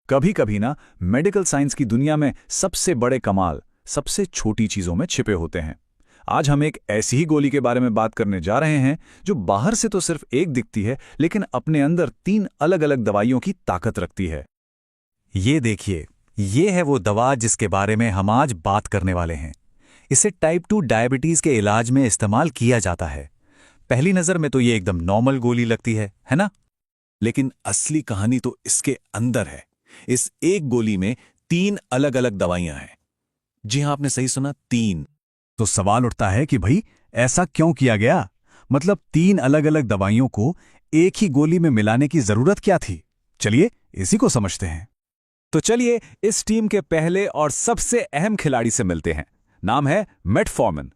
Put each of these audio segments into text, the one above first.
कभी कभी ना मेडिकल साइंस की दुनिया में सबसे बड़े कमाल सबसे छोटी चीजों में छिपे होते हैं। आज हम एक ऐसी ही गोली के बारे में बात करने जा रहे हैं जो बाहर से तो सिर्फ एक दिखती है, लेकिन अपने अंदर 3 अलग अलग दवाइयों की ताकत रखती है। ये देखिए, ये है वो दवा जिसके बारे में हम आज बात करने वाले हैं। इसे टाइप 2 डायबिटीज के इलाज में इस्तेमाल किया जाता है। पहली नज़र में तो ये एकदम नॉर्मल गोली लगती है ना? लेकिन असली कहानी तो इसके अंदर है। इस एक गोली में 3 अलग अलग दवाइयां हैं। जी हां, आपने सही सुना, 3। तो सवाल उठता है कि भाई ऐसा क्यों किया गया? मतलब 3 अलग अलग दवाइयों को एक ही गोली में मिलाने की जरूरत क्या थी? चलिए इसी को समझते हैं। तो चलिए इस टीम के पहले और सबसे अहम खिलाड़ी से मिलते हैं। नाम है मेटफॉर्मिन।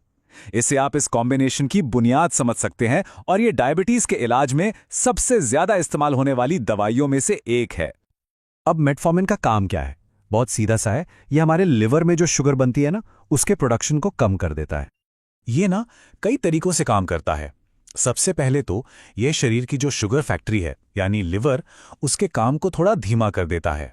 इसे आप इस कॉम्बिनेशन की बुनियाद समझ सकते हैं और ये डायबिटीज के इलाज में सबसे ज्यादा इस्तेमाल होने वाली दवाइयों में से एक है। अब मेटफॉर्मिन का काम क्या है? बहुत सीधा सा है। ये हमारे लिवर में जो शुगर बनती है ना, उसके प्रोडक्शन को कम कर देता है। ये ना कई तरीकों से काम करता है। सबसे पहले तो ये शरीर की जो शुगर फैक्ट्री है यानी लिवर, उसके काम को थोड़ा धीमा कर देता है।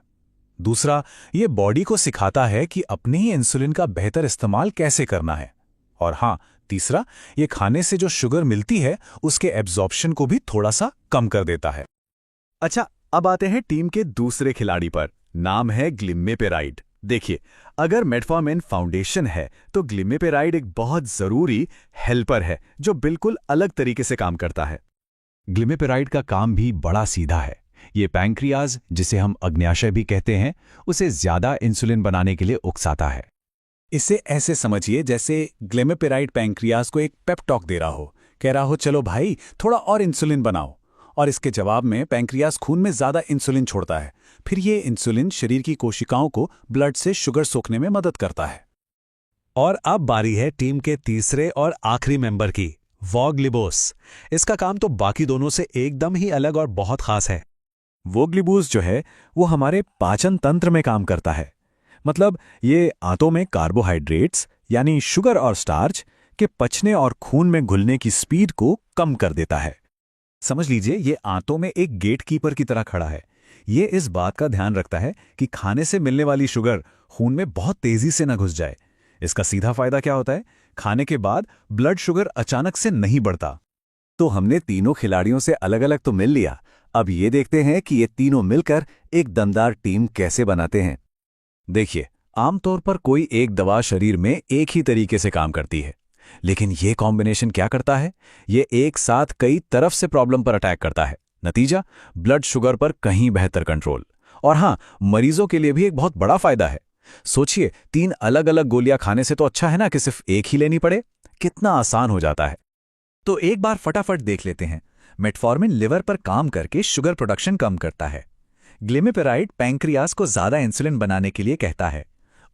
दूसरा, ये बॉडी को सिखाता है कि अपने ही इंसुलिन का बेहतर इस्तेमाल कैसे करना है। और हाँ, तीसरा, ये खाने से जो शुगर मिलती है उसके एब्जॉर्प्शन को भी थोड़ा सा कम कर देता है। अच्छा, अब आते हैं टीम के दूसरे खिलाड़ी पर। नाम है ग्लिमेपेराइड। देखिए, अगर मेटफॉर्मिन फाउंडेशन है तो ग्लिमेपेराइड एक बहुत जरूरी हेल्पर है जो बिल्कुल अलग तरीके से काम करता है। ग्लिमेपेराइड का काम भी बड़ा सीधा है। ये पैंक्रियाज, जिसे हम अग्न्याशय भी कहते हैं, उसे ज्यादा इंसुलिन बनाने के लिए उकसाता है। इसे ऐसे समझिए जैसे ग्लिमेपेराइड पैंक्रियाज को एक पेप टॉक दे रहा हो, कह रहा हो चलो भाई थोड़ा और इंसुलिन बनाओ। और इसके जवाब में पैंक्रियाज खून में ज्यादा इंसुलिन छोड़ता है। फिर ये इंसुलिन शरीर की कोशिकाओं को ब्लड से शुगर सोखने में मदद करता है। और अब बारी है टीम के तीसरे और आखिरी मेंबर की, वोग्लिबोस। इसका काम तो बाकी दोनों से एकदम ही अलग और बहुत खास है। वोग्लिबूस जो है वो हमारे पाचन तंत्र में काम करता है। मतलब ये आंतों में कार्बोहाइड्रेट्स यानी शुगर और स्टार्च के पचने और खून में घुलने की स्पीड को कम कर देता है। समझ लीजिए, ये आंतों में एक गेटकीपर की तरह खड़ा है। ये इस बात का ध्यान रखता है कि खाने से मिलने वाली शुगर खून में बहुत तेजी से न घुस जाए। इसका सीधा फायदा क्या होता है? खाने के बाद ब्लड शुगर अचानक से नहीं बढ़ता। तो हमने तीनों खिलाड़ियों से अलग अलग तो मिल लिया। अब ये देखते हैं कि ये तीनों मिलकर एक दमदार टीम कैसे बनाते हैं। देखिए, आमतौर पर कोई एक दवा शरीर में एक ही तरीके से काम करती है, लेकिन ये कॉम्बिनेशन क्या करता है? ये एक साथ कई तरफ से प्रॉब्लम पर अटैक करता है। नतीजा, ब्लड शुगर पर कहीं बेहतर कंट्रोल। और हाँ, मरीजों के लिए भी एक बहुत बड़ा फायदा है। सोचिए, 3 अलग अलग गोलियां खाने से तो अच्छा है ना कि सिर्फ एक ही लेनी पड़े। कितना आसान हो जाता है। तो एक बार फटाफट देख लेते हैं। मेटफॉर्मिन लिवर पर काम करके शुगर प्रोडक्शन कम करता है। ग्लिमेपेराइड पैंक्रियाज को ज्यादा इंसुलिन बनाने के लिए कहता है।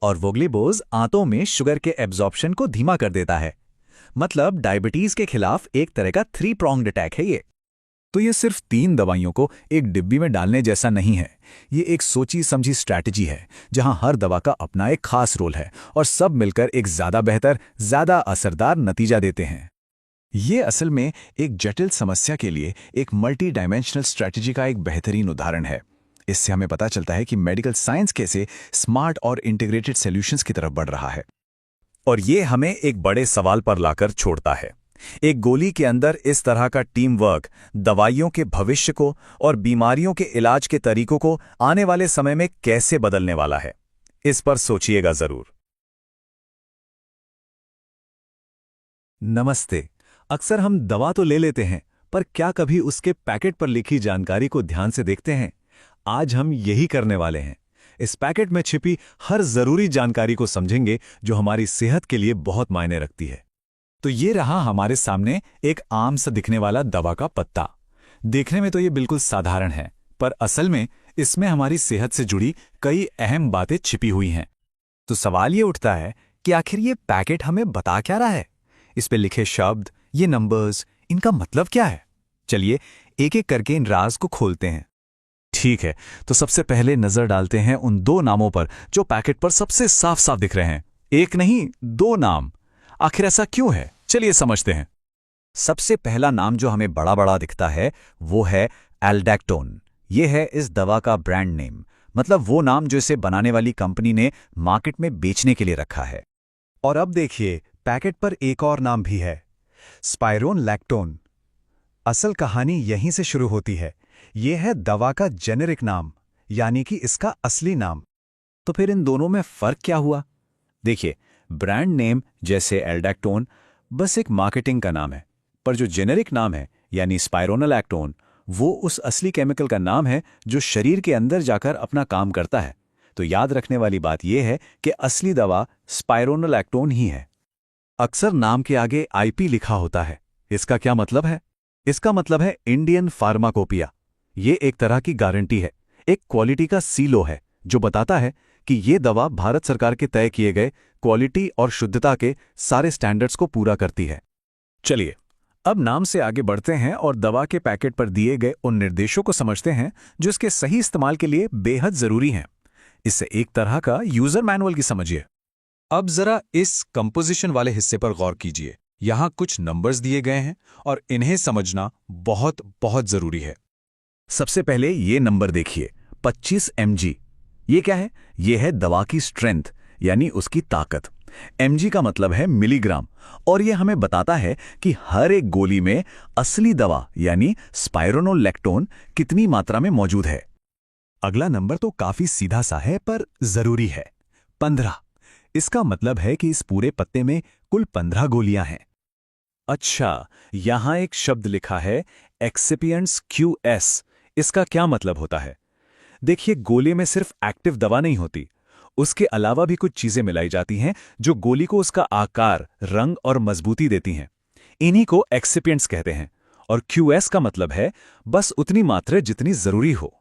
और वोग्लिबोज आंतों में शुगर के एब्जॉर्प्शन को धीमा कर देता है। मतलब डायबिटीज के खिलाफ एक तरह का 3 pronged अटैक है ये। तो ये सिर्फ 3 दवाइयों को एक डिब्बी में डालने जैसा नहीं है। ये एक सोची समझी स्ट्रैटेजी है जहां हर दवा का अपना एक खास रोल है और सब मिलकर एक ज्यादा बेहतर, ज्यादा असरदार नतीजा देते हैं। ये असल में एक जटिल समस्या के लिए एक मल्टी डायमेंशनल स्ट्रैटेजी का एक बेहतरीन उदाहरण है। इससे हमें पता चलता है कि मेडिकल साइंस कैसे स्मार्ट और इंटीग्रेटेड सॉल्यूशंस की तरफ बढ़ रहा है। और ये हमें एक बड़े सवाल पर लाकर छोड़ता है। एक गोली के अंदर इस तरह का टीम वर्क दवाइयों के भविष्य को और बीमारियों के इलाज के तरीकों को आने वाले समय में कैसे बदलने वाला है, इस पर सोचिएगा जरूर। नमस्ते। अक्सर हम दवा तो ले लेते हैं, पर क्या कभी उसके पैकेट पर लिखी जानकारी को ध्यान से देखते हैं? आज हम यही करने वाले हैं। इस पैकेट में छिपी हर जरूरी जानकारी को समझेंगे जो हमारी सेहत के लिए बहुत मायने रखती है। तो ये रहा हमारे सामने एक आम सा दिखने वाला दवा का पत्ता। देखने में तो ये बिल्कुल साधारण है, पर असल में इसमें हमारी सेहत से जुड़ी कई अहम बातें छिपी हुई हैं। तो सवाल ये उठता है कि आखिर ये पैकेट हमें बता क्या रहा है? इस पे लिखे शब्द, ये नंबर्स, इनका मतलब क्या है? चलिए एक एक करके इन राज को खोलते हैं। ठीक है, तो सबसे पहले नजर डालते हैं उन 2 नामों पर जो पैकेट पर सबसे साफ साफ दिख रहे हैं। एक नहीं, 2 नाम। आखिर ऐसा क्यों है, चलिए समझते हैं। सबसे पहला नाम जो हमें बड़ा बड़ा दिखता है वो है एल्डैक्टोन। ये है इस दवा का ब्रांड नेम। मतलब वो नाम जो इसे बनाने वाली कंपनी ने मार्केट में बेचने के लिए रखा है। और अब देखिए, पैकेट पर एक और नाम भी है, स्पाइरोन लैक्टोन। असल कहानी यहीं से शुरू होती है। ये है दवा का जेनेरिक नाम, यानी कि इसका असली नाम। तो फिर इन दोनों में फर्क क्या हुआ? देखिए, ब्रांड नेम जैसे एल्डैक्टोन बस एक मार्केटिंग का नाम है, पर जो जेनेरिक नाम है यानी स्पाइरोनोलैक्टोन, वो उस असली केमिकल का नाम है जो शरीर के अंदर जाकर अपना काम करता है। तो याद रखने वाली बात यह है कि असली दवा स्पाइरोनोलैक्टोन ही है। अक्सर नाम के आगे आईपी लिखा होता है। इसका क्या मतलब है? इसका मतलब है इंडियन फार्माकोपिया। ये एक तरह की गारंटी है, एक क्वालिटी का सीलो है जो बताता है कि ये दवा भारत सरकार के तय किए गए क्वालिटी और शुद्धता के सारे स्टैंडर्ड्स को पूरा करती है। चलिए, अब नाम से आगे बढ़ते हैं और दवा के पैकेट पर दिए गए उन निर्देशों को समझते हैं जो इसके सही इस्तेमाल के लिए बेहद जरूरी हैं। इससे एक तरह का यूजर मैनुअल की समझिए। अब जरा इस कंपोजिशन वाले हिस्से पर गौर कीजिए। यहां कुछ नंबर्स दिए गए हैं और इन्हें समझना बहुत बहुत जरूरी है। सबसे पहले ये नंबर देखिए, 25 mg। ये क्या है? ये है दवा की स्ट्रेंथ, यानी उसकी ताकत। mg का मतलब है मिलीग्राम, और ये हमें बताता है कि हर एक गोली में असली दवा यानी स्पाइरोनोलैक्टोन कितनी मात्रा में मौजूद है। अगला नंबर तो काफी सीधा सा है पर जरूरी है, 15। इसका मतलब है कि इस पूरे पत्ते में कुल 15 गोलियां हैं। अच्छा, यहां एक शब्द लिखा है एक्सिपिएंट्स QS। इसका क्या मतलब होता है? देखिए, गोली में सिर्फ एक्टिव दवा नहीं होती, उसके अलावा भी कुछ चीजें मिलाई जाती हैं जो गोली को उसका आकार, रंग और मजबूती देती हैं। इन्हीं को एक्सिपिएंट्स कहते हैं, और QS का मतलब है बस उतनी मात्रा जितनी जरूरी हो।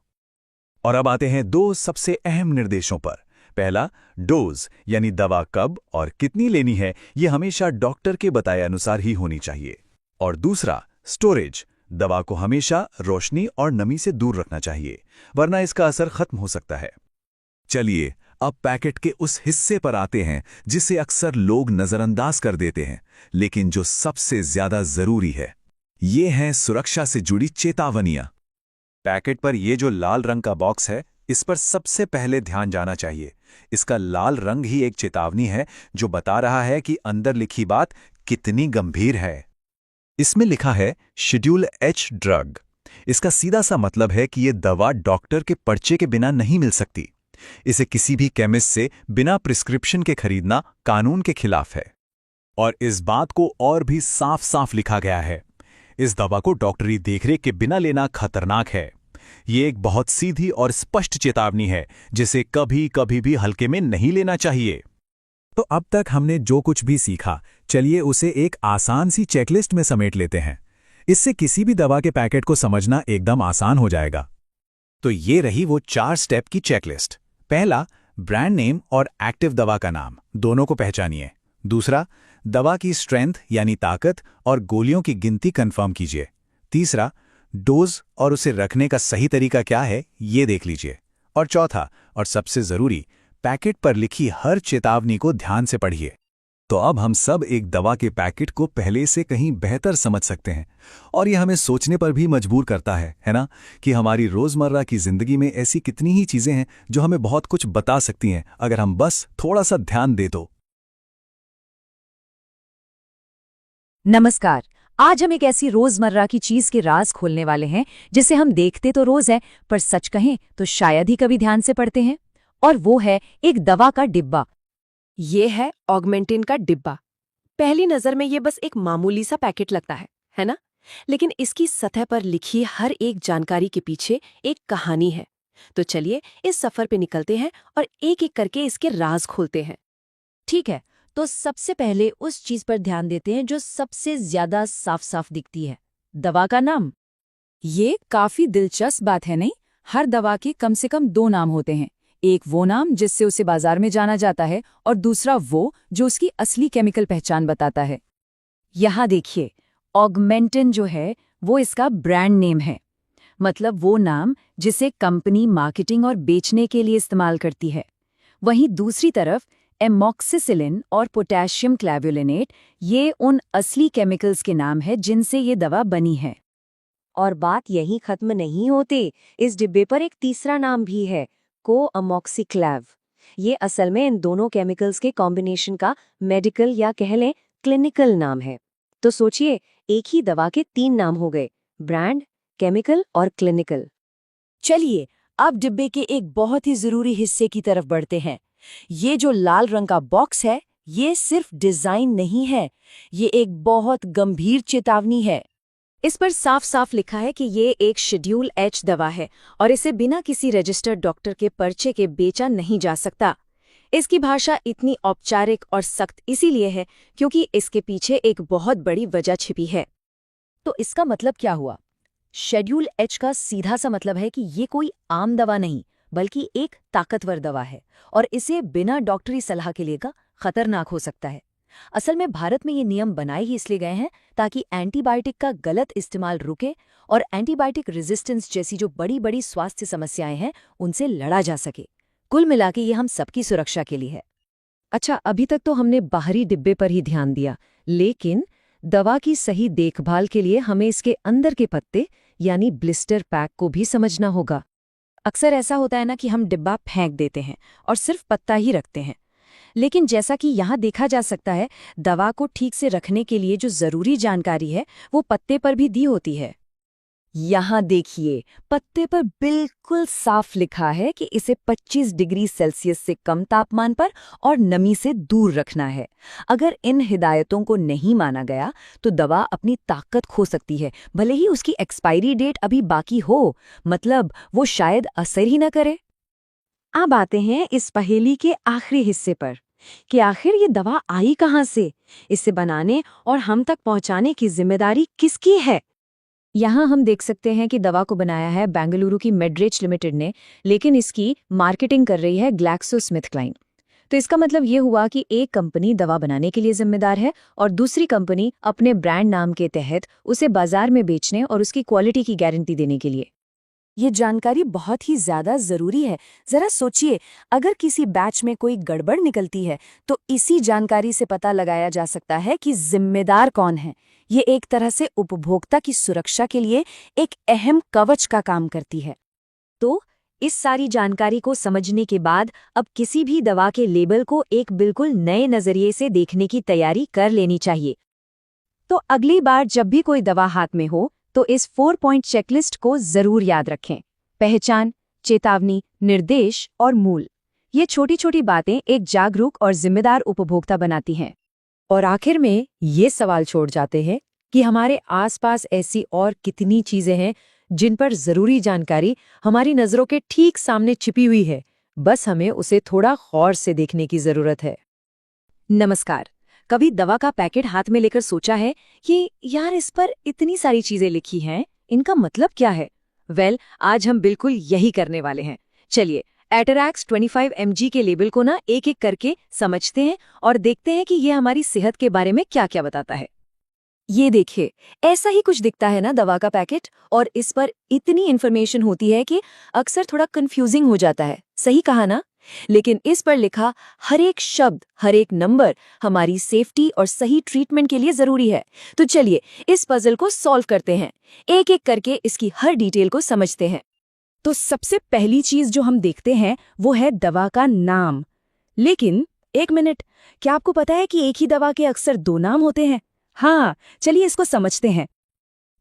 और अब आते हैं दो सबसे अहम निर्देशों पर। पहला, डोज यानी दवा कब और कितनी लेनी है, यह हमेशा डॉक्टर के बताए अनुसार ही होनी चाहिए। और दूसरा, स्टोरेज, दवा को हमेशा रोशनी और नमी से दूर रखना चाहिए, वरना इसका असर खत्म हो सकता है। चलिए, अब पैकेट के उस हिस्से पर आते हैं जिसे अक्सर लोग नजरअंदाज कर देते हैं, लेकिन जो सबसे ज्यादा जरूरी है। ये हैं सुरक्षा से जुड़ी चेतावनियां। पैकेट पर ये जो लाल रंग का बॉक्स है, इस पर सबसे पहले ध्यान जाना चाहिए। इसका लाल रंग ही एक चेतावनी है जो बता रहा है कि अंदर लिखी बात कितनी गंभीर है। इसमें लिखा है शेड्यूल H ड्रग। इसका सीधा सा मतलब है कि यह दवा डॉक्टर के पर्चे के बिना नहीं मिल सकती। इसे किसी भी केमिस्ट से बिना प्रिस्क्रिप्शन के खरीदना कानून के खिलाफ है। और इस बात को और भी साफ साफ लिखा गया है, इस दवा को डॉक्टरी देखरेख के बिना लेना खतरनाक है। ये एक बहुत सीधी और स्पष्ट चेतावनी है जिसे कभी कभी भी हल्के में नहीं लेना चाहिए। तो अब तक हमने जो कुछ भी सीखा, चलिए उसे एक आसान सी चेकलिस्ट में समेट लेते हैं। इससे किसी भी दवा के पैकेट को समझना एकदम आसान हो जाएगा। तो ये रही वो 4 स्टेप की चेकलिस्ट। पहला, ब्रांड नेम और एक्टिव दवा का नाम दोनों को पहचानिए। दूसरा, दवा की स्ट्रेंथ यानी ताकत और गोलियों की गिनती कंफर्म कीजिए। तीसरा, डोज और उसे रखने का सही तरीका क्या है, ये देख लीजिए। और चौथा और सबसे जरूरी, पैकेट पर लिखी हर चेतावनी को ध्यान से पढ़िए। तो अब हम सब एक दवा के पैकेट को पहले से कहीं बेहतर समझ सकते हैं, और यह हमें सोचने पर भी मजबूर करता है ना, कि हमारी रोजमर्रा की जिंदगी में ऐसी कितनी ही चीजें हैं जो हमें बहुत कुछ बता सकती हैं अगर हम बस थोड़ा सा ध्यान दें तो। नमस्कार। आज हम एक ऐसी रोजमर्रा की चीज के राज खोलने वाले हैं जिसे हम देखते तो रोज है, पर सच कहें तो शायद ही कभी ध्यान से पढ़ते हैं। और वो है एक दवा का डिब्बा। ये है ऑगमेंटिन का डिब्बा। पहली नजर में ये बस एक मामूली सा पैकेट लगता है ना? लेकिन इसकी सतह पर लिखी हर एक जानकारी के पीछे एक कहानी है। तो चलिए इस सफर पे निकलते हैं और एक एक करके इसके राज खोलते हैं। ठीक है, तो सबसे पहले उस चीज पर ध्यान देते हैं जो सबसे ज्यादा साफ साफ दिखती है, दवा का नाम। ये काफी दिलचस्प बात है नहीं? हर दवा के कम से कम 2 नाम होते हैं। एक वो नाम जिससे उसे बाजार में जाना जाता है, और दूसरा वो जो उसकी असली केमिकल पहचान बताता है। यहाँ देखिए, ऑगमेंटिन जो है वो इसका ब्रांड नेम है, मतलब वो नाम जिसे कंपनी मार्केटिंग और बेचने के लिए इस्तेमाल करती है। वहीं दूसरी तरफ एमॉक्सिसिलिन और पोटेशियम क्लैवुलिनेट, ये उन असली केमिकल्स के नाम है जिनसे ये दवा बनी है। और बात यहीं खत्म नहीं होती। इस डिब्बे पर एक तीसरा नाम भी है, कोअमोक्सिक्लेव। ये असल में इन दोनों केमिकल्स के कॉम्बिनेशन का मेडिकल या कह लें क्लिनिकल नाम है। तो सोचिए, एक ही दवा के 3 नाम हो गए, ब्रांड, केमिकल और क्लिनिकल। चलिए अब डिब्बे के एक बहुत ही जरूरी हिस्से की तरफ बढ़ते हैं। ये जो लाल रंग का बॉक्स है, ये सिर्फ डिजाइन नहीं है, ये एक बहुत गंभीर चेतावनी है। इस पर साफ साफ लिखा है कि ये एक शेड्यूल एच दवा है और इसे बिना किसी रजिस्टर्ड डॉक्टर के पर्चे के बेचा नहीं जा सकता। इसकी भाषा इतनी औपचारिक और सख्त इसीलिए है क्योंकि इसके पीछे एक बहुत बड़ी वजह छिपी है। तो इसका मतलब क्या हुआ? शेड्यूल एच का सीधा सा मतलब है कि ये कोई आम दवा नहीं, बल्कि एक ताकतवर दवा है और इसे बिना डॉक्टरी सलाह के लेकर खतरनाक हो सकता है। असल में भारत में ये नियम बनाए ही इसलिए गए हैं ताकि एंटीबायोटिक का गलत इस्तेमाल रुके और एंटीबायोटिक रेजिस्टेंस जैसी जो बड़ी बड़ी स्वास्थ्य समस्याएं हैं उनसे लड़ा जा सके। कुल मिला के ये हम सबकी सुरक्षा के लिए है। अच्छा, अभी तक तो हमने बाहरी डिब्बे पर ही ध्यान दिया, लेकिन दवा की सही देखभाल के लिए हमें इसके अंदर के पत्ते यानी ब्लिस्टर पैक को भी समझना होगा। अक्सर ऐसा होता है ना कि हम डिब्बा फेंक देते हैं और सिर्फ पत्ता ही रखते हैं, लेकिन जैसा कि यहाँ देखा जा सकता है, दवा को ठीक से रखने के लिए जो जरूरी जानकारी है वो पत्ते पर भी दी होती है। यहाँ देखिए, पत्ते पर बिल्कुल साफ लिखा है कि इसे 25 डिग्री सेल्सियस से कम तापमान पर और नमी से दूर रखना है। अगर इन हिदायतों को नहीं माना गया तो दवा अपनी ताकत खो सकती है, भले ही उसकी एक्सपायरी डेट अभी बाकी हो, मतलब वो शायद असर ही न करे। अब आते हैं इस पहेली के आखिरी हिस्से पर कि आखिर ये दवा आई कहाँ से, इसे बनाने और हम तक पहुँचाने की जिम्मेदारी किसकी है। यहाँ हम देख सकते हैं कि दवा को बनाया है बेंगलुरु की मेड्रेच लिमिटेड ने, लेकिन इसकी मार्केटिंग कर रही है ग्लैक्सोस्मिथक्लाइन। तो इसका मतलब ये हुआ कि एक कंपनी दवा बनाने के लिए जिम्मेदार है और दूसरी कंपनी अपने ब्रांड नाम के तहत उसे बाजार में बेचने और उसकी क्वालिटी की गारंटी देने के लिए। ये जानकारी बहुत ही ज्यादा जरूरी है। जरा सोचिए, अगर किसी बैच में कोई गड़बड़ निकलती है तो इसी जानकारी से पता लगाया जा सकता है कि जिम्मेदार कौन है। ये एक तरह से उपभोक्ता की सुरक्षा के लिए एक अहम कवच का काम करती है। तो इस सारी जानकारी को समझने के बाद अब किसी भी दवा के लेबल को एक बिल्कुल नए नजरिए से देखने की तैयारी कर लेनी चाहिए। तो अगली बार जब भी कोई दवा हाथ में हो तो इस 4 पॉइंट चेकलिस्ट को जरूर याद रखें। पहचान, चेतावनी, निर्देश और मूल। ये छोटी छोटी बातें एक जागरूक और जिम्मेदार उपभोक्ता बनाती हैं। और आखिर में ये सवाल छोड़ जाते हैं कि हमारे आसपास ऐसी और कितनी चीजें हैं जिन पर जरूरी जानकारी हमारी नजरों के ठीक सामने छिपी हुई है, बस हमें उसे थोड़ा गौर से देखने की जरूरत है। नमस्कार। कभी दवा का पैकेट हाथ में लेकर सोचा है कि यार इस पर इतनी सारी चीजें लिखी हैं, इनका मतलब क्या है? वेल, आज हम बिल्कुल यही करने वाले हैं। चलिए एटरैक्स 25 mg के लेबल को ना एक एक करके समझते हैं और देखते हैं कि ये हमारी सेहत के बारे में क्या क्या बताता है। ये देखिए, ऐसा ही कुछ दिखता है ना दवा का पैकेट, और इस पर इतनी इन्फॉर्मेशन होती है कि अक्सर थोड़ा कंफ्यूजिंग हो जाता है। सही कहा ना? लेकिन इस पर लिखा हर एक शब्द, हर एक नंबर हमारी सेफ्टी और सही ट्रीटमेंट के लिए जरूरी है। तो चलिए इस पजल को सॉल्व करते हैं, एक एक करके इसकी हर डिटेल को समझते हैं। तो सबसे पहली चीज जो हम देखते हैं वो है दवा का नाम। लेकिन एक मिनट, क्या आपको पता है कि एक ही दवा के अक्सर 2 नाम होते हैं? हाँ, चलिए इसको समझते हैं।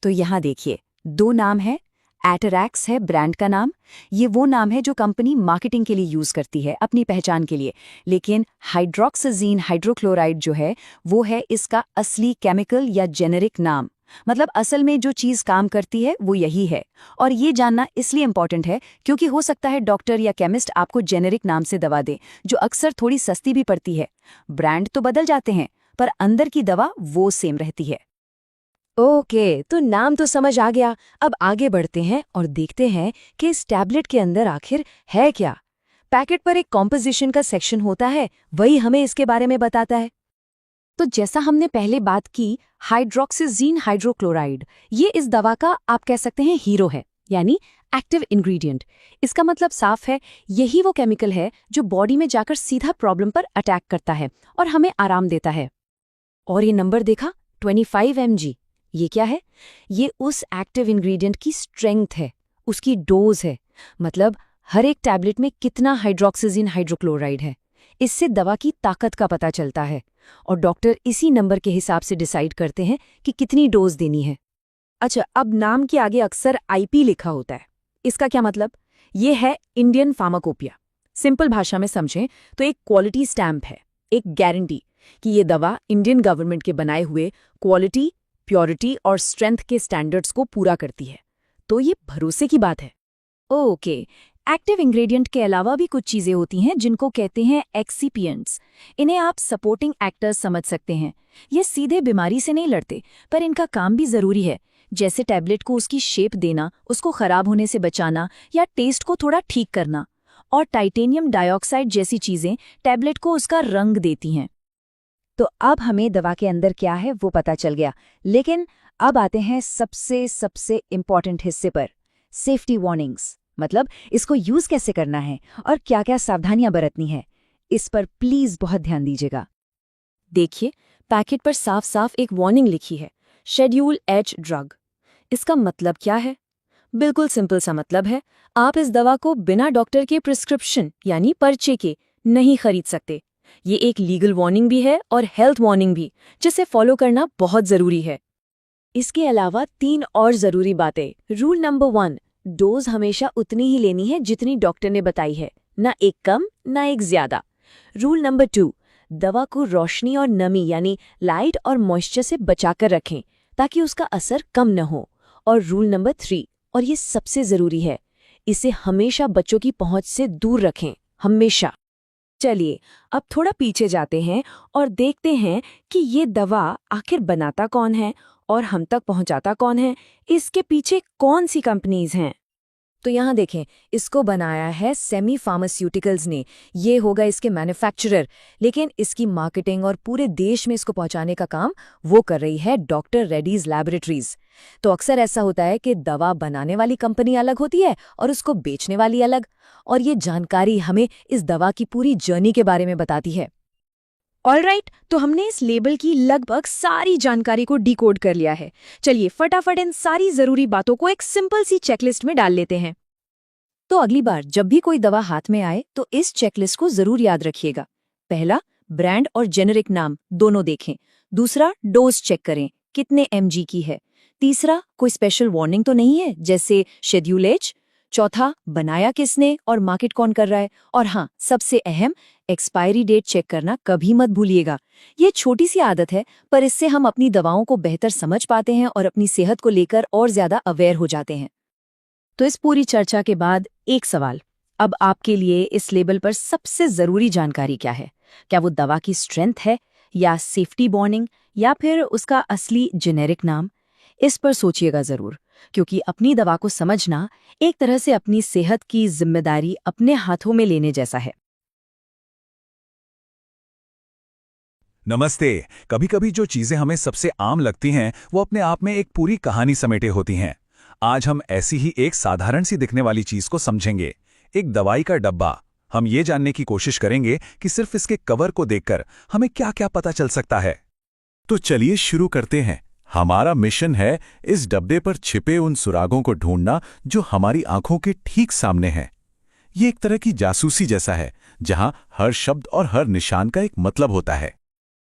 तो यहाँ देखिए, 2 नाम है। एटरैक्स है ब्रांड का नाम, ये वो नाम है जो कंपनी मार्केटिंग के लिए यूज करती है अपनी पहचान के लिए। लेकिन हाइड्रोक्साजीन हाइड्रोक्लोराइड जो है वो है इसका असली केमिकल या जेनेरिक नाम। मतलब असल में जो चीज काम करती है वो यही है। और ये जानना इसलिए इम्पोर्टेंट है क्योंकि हो सकता है डॉक्टर या केमिस्ट आपको जेनेरिक नाम से दवा दे जो अक्सर थोड़ी सस्ती भी पड़ती है। ब्रांड तो बदल जाते हैं पर अंदर की दवा वो सेम रहती है। ओके, तो नाम तो समझ आ गया। अब आगे बढ़ते हैं और देखते हैं कि इस टैबलेट के अंदर आखिर है क्या। पैकेट पर एक कॉम्पोजिशन का सेक्शन होता है, वही हमें इसके बारे में बताता है। तो जैसा हमने पहले बात की, हाइड्रोक्साजीन हाइड्रोक्लोराइड ये इस दवा का आप कह सकते हैं हीरो है, यानी एक्टिव इंग्रेडिएंट। इसका मतलब साफ है, यही वो केमिकल है जो बॉडी में जाकर सीधा प्रॉब्लम पर अटैक करता है और हमें आराम देता है। और ये नंबर देखा, 25 mg, ये क्या है? ये उस एक्टिव इंग्रेडिएंट की स्ट्रेंथ है, उसकी डोज है। मतलब हर एक टैबलेट में कितना हाइड्रोक्सिजिन हाइड्रोक्लोराइड है। इससे दवा की ताकत का पता चलता है और डॉक्टर इसी नंबर के हिसाब से डिसाइड करते हैं कि कितनी डोज देनी है। अच्छा, अब नाम के आगे अक्सर आईपी लिखा होता है। इसका क्या मतलब? ये है इंडियन फार्माकोपिया। सिंपल भाषा में समझें तो एक क्वालिटी स्टैम्प है, एक गारंटी कि ये दवा इंडियन गवर्नमेंट के बनाए हुए क्वालिटी, प्योरिटी और स्ट्रेंथ के स्टैंडर्ड्स को पूरा करती है। तो ये भरोसे की बात है। ओके, एक्टिव इंग्रेडिएंट के अलावा भी कुछ चीजें होती हैं जिनको कहते हैं एक्सीपिएंट्स। इन्हें आप सपोर्टिंग एक्टर्स समझ सकते हैं। ये सीधे बीमारी से नहीं लड़ते, पर इनका काम भी जरूरी है, जैसे टैबलेट को उसकी शेप देना, उसको खराब होने से बचाना या टेस्ट को थोड़ा ठीक करना। और टाइटेनियम डाइऑक्साइड जैसी चीजें टैबलेट को उसका रंग देती हैं। तो अब हमें दवा के अंदर क्या है वो पता चल गया, लेकिन अब आते हैं सबसे इम्पॉर्टेंट हिस्से पर, सेफ्टी वार्निंग्स। मतलब इसको यूज कैसे करना है और क्या क्या सावधानियां बरतनी है, इस पर प्लीज बहुत ध्यान दीजिएगा। देखिए, पैकेट पर साफ साफ एक वार्निंग लिखी है, शेड्यूल एच ड्रग। इसका मतलब क्या है? बिल्कुल सिंपल सा मतलब है, आप इस दवा को बिना डॉक्टर के प्रिस्क्रिप्शन यानी पर्चे के नहीं खरीद सकते। ये एक लीगल वार्निंग भी है और हेल्थ वार्निंग भी, जिसे फॉलो करना बहुत जरूरी है। इसके अलावा 3 और जरूरी बातें। रूल नंबर 1, डोज हमेशा उतनी ही लेनी है जितनी डॉक्टर ने बताई है, ना एक कम ना एक ज्यादा। रूल नंबर 2, दवा को रोशनी और नमी यानी लाइट और मॉइस्चर से बचाकर रखें ताकि उसका असर कम न हो। और रूल नंबर 3, और ये सबसे जरूरी है, इसे हमेशा बच्चों की पहुंच से दूर रखें, हमेशा। चलिए अब थोड़ा पीछे जाते हैं और देखते हैं कि ये दवा आखिर बनाता कौन है और हम तक पहुंचाता कौन है, इसके पीछे कौन सी कंपनीज हैं। तो यहाँ देखें, इसको बनाया है सेमी फार्मास्यूटिकल्स ने, ये होगा इसके मैन्युफैक्चरर, लेकिन इसकी मार्केटिंग और पूरे देश में इसको पहुंचाने का काम वो कर रही है डॉक्टर रेड्डीज लैबोरेटरीज। तो अक्सर ऐसा होता है कि दवा बनाने वाली कंपनी अलग होती है और उसको बेचने वाली अलग, और ये जानकारी हमें इस दवा की पूरी जर्नी के बारे में बताती है। ऑलराइट, तो हमने इस लेबल की लगभग सारी जानकारी को डिकोड कर लिया है। चलिए फटाफट इन सारी जरूरी बातों को एक सिंपल सी चेकलिस्ट में डाल लेते हैं। तो अगली बार जब भी कोई दवा हाथ में आए तो इस चेकलिस्ट को जरूर याद रखिएगा। पहला, ब्रांड और जेनेरिक नाम दोनों देखें। दूसरा, डोज चेक करें, कितने mg की है। तीसरा, कोई स्पेशल वार्निंग तो नहीं है जैसे शेड्यूल एच। चौथा, बनाया किसने और मार्केट कौन कर रहा है। और हाँ, सबसे अहम, एक्सपायरी डेट चेक करना कभी मत भूलिएगा। ये छोटी सी आदत है, पर इससे हम अपनी दवाओं को बेहतर समझ पाते हैं और अपनी सेहत को लेकर और ज्यादा अवेयर हो जाते हैं। तो इस पूरी चर्चा के बाद एक सवाल, अब आपके लिए इस लेबल पर सबसे जरूरी जानकारी क्या है? क्या वो दवा की स्ट्रेंथ है या सेफ्टी वार्निंग या फिर उसका असली जेनेरिक नाम? इस पर सोचिएगा जरूर, क्योंकि अपनी दवा को समझना एक तरह से अपनी सेहत की जिम्मेदारी अपने हाथों में लेने जैसा है। नमस्ते। कभी कभी जो चीजें हमें सबसे आम लगती हैं वो अपने आप में एक पूरी कहानी समेटे होती हैं। आज हम ऐसी ही एक साधारण सी दिखने वाली चीज को समझेंगे, एक दवाई का डब्बा। हम ये जानने की कोशिश करेंगे कि सिर्फ इसके कवर को देखकर हमें क्या क्या पता चल सकता है। तो चलिए शुरू करते हैं। हमारा मिशन है इस डब्बे पर छिपे उन सुरागों को ढूंढना जो हमारी आंखों के ठीक सामने हैं। ये एक तरह की जासूसी जैसा है, जहां हर शब्द और हर निशान का एक मतलब होता है।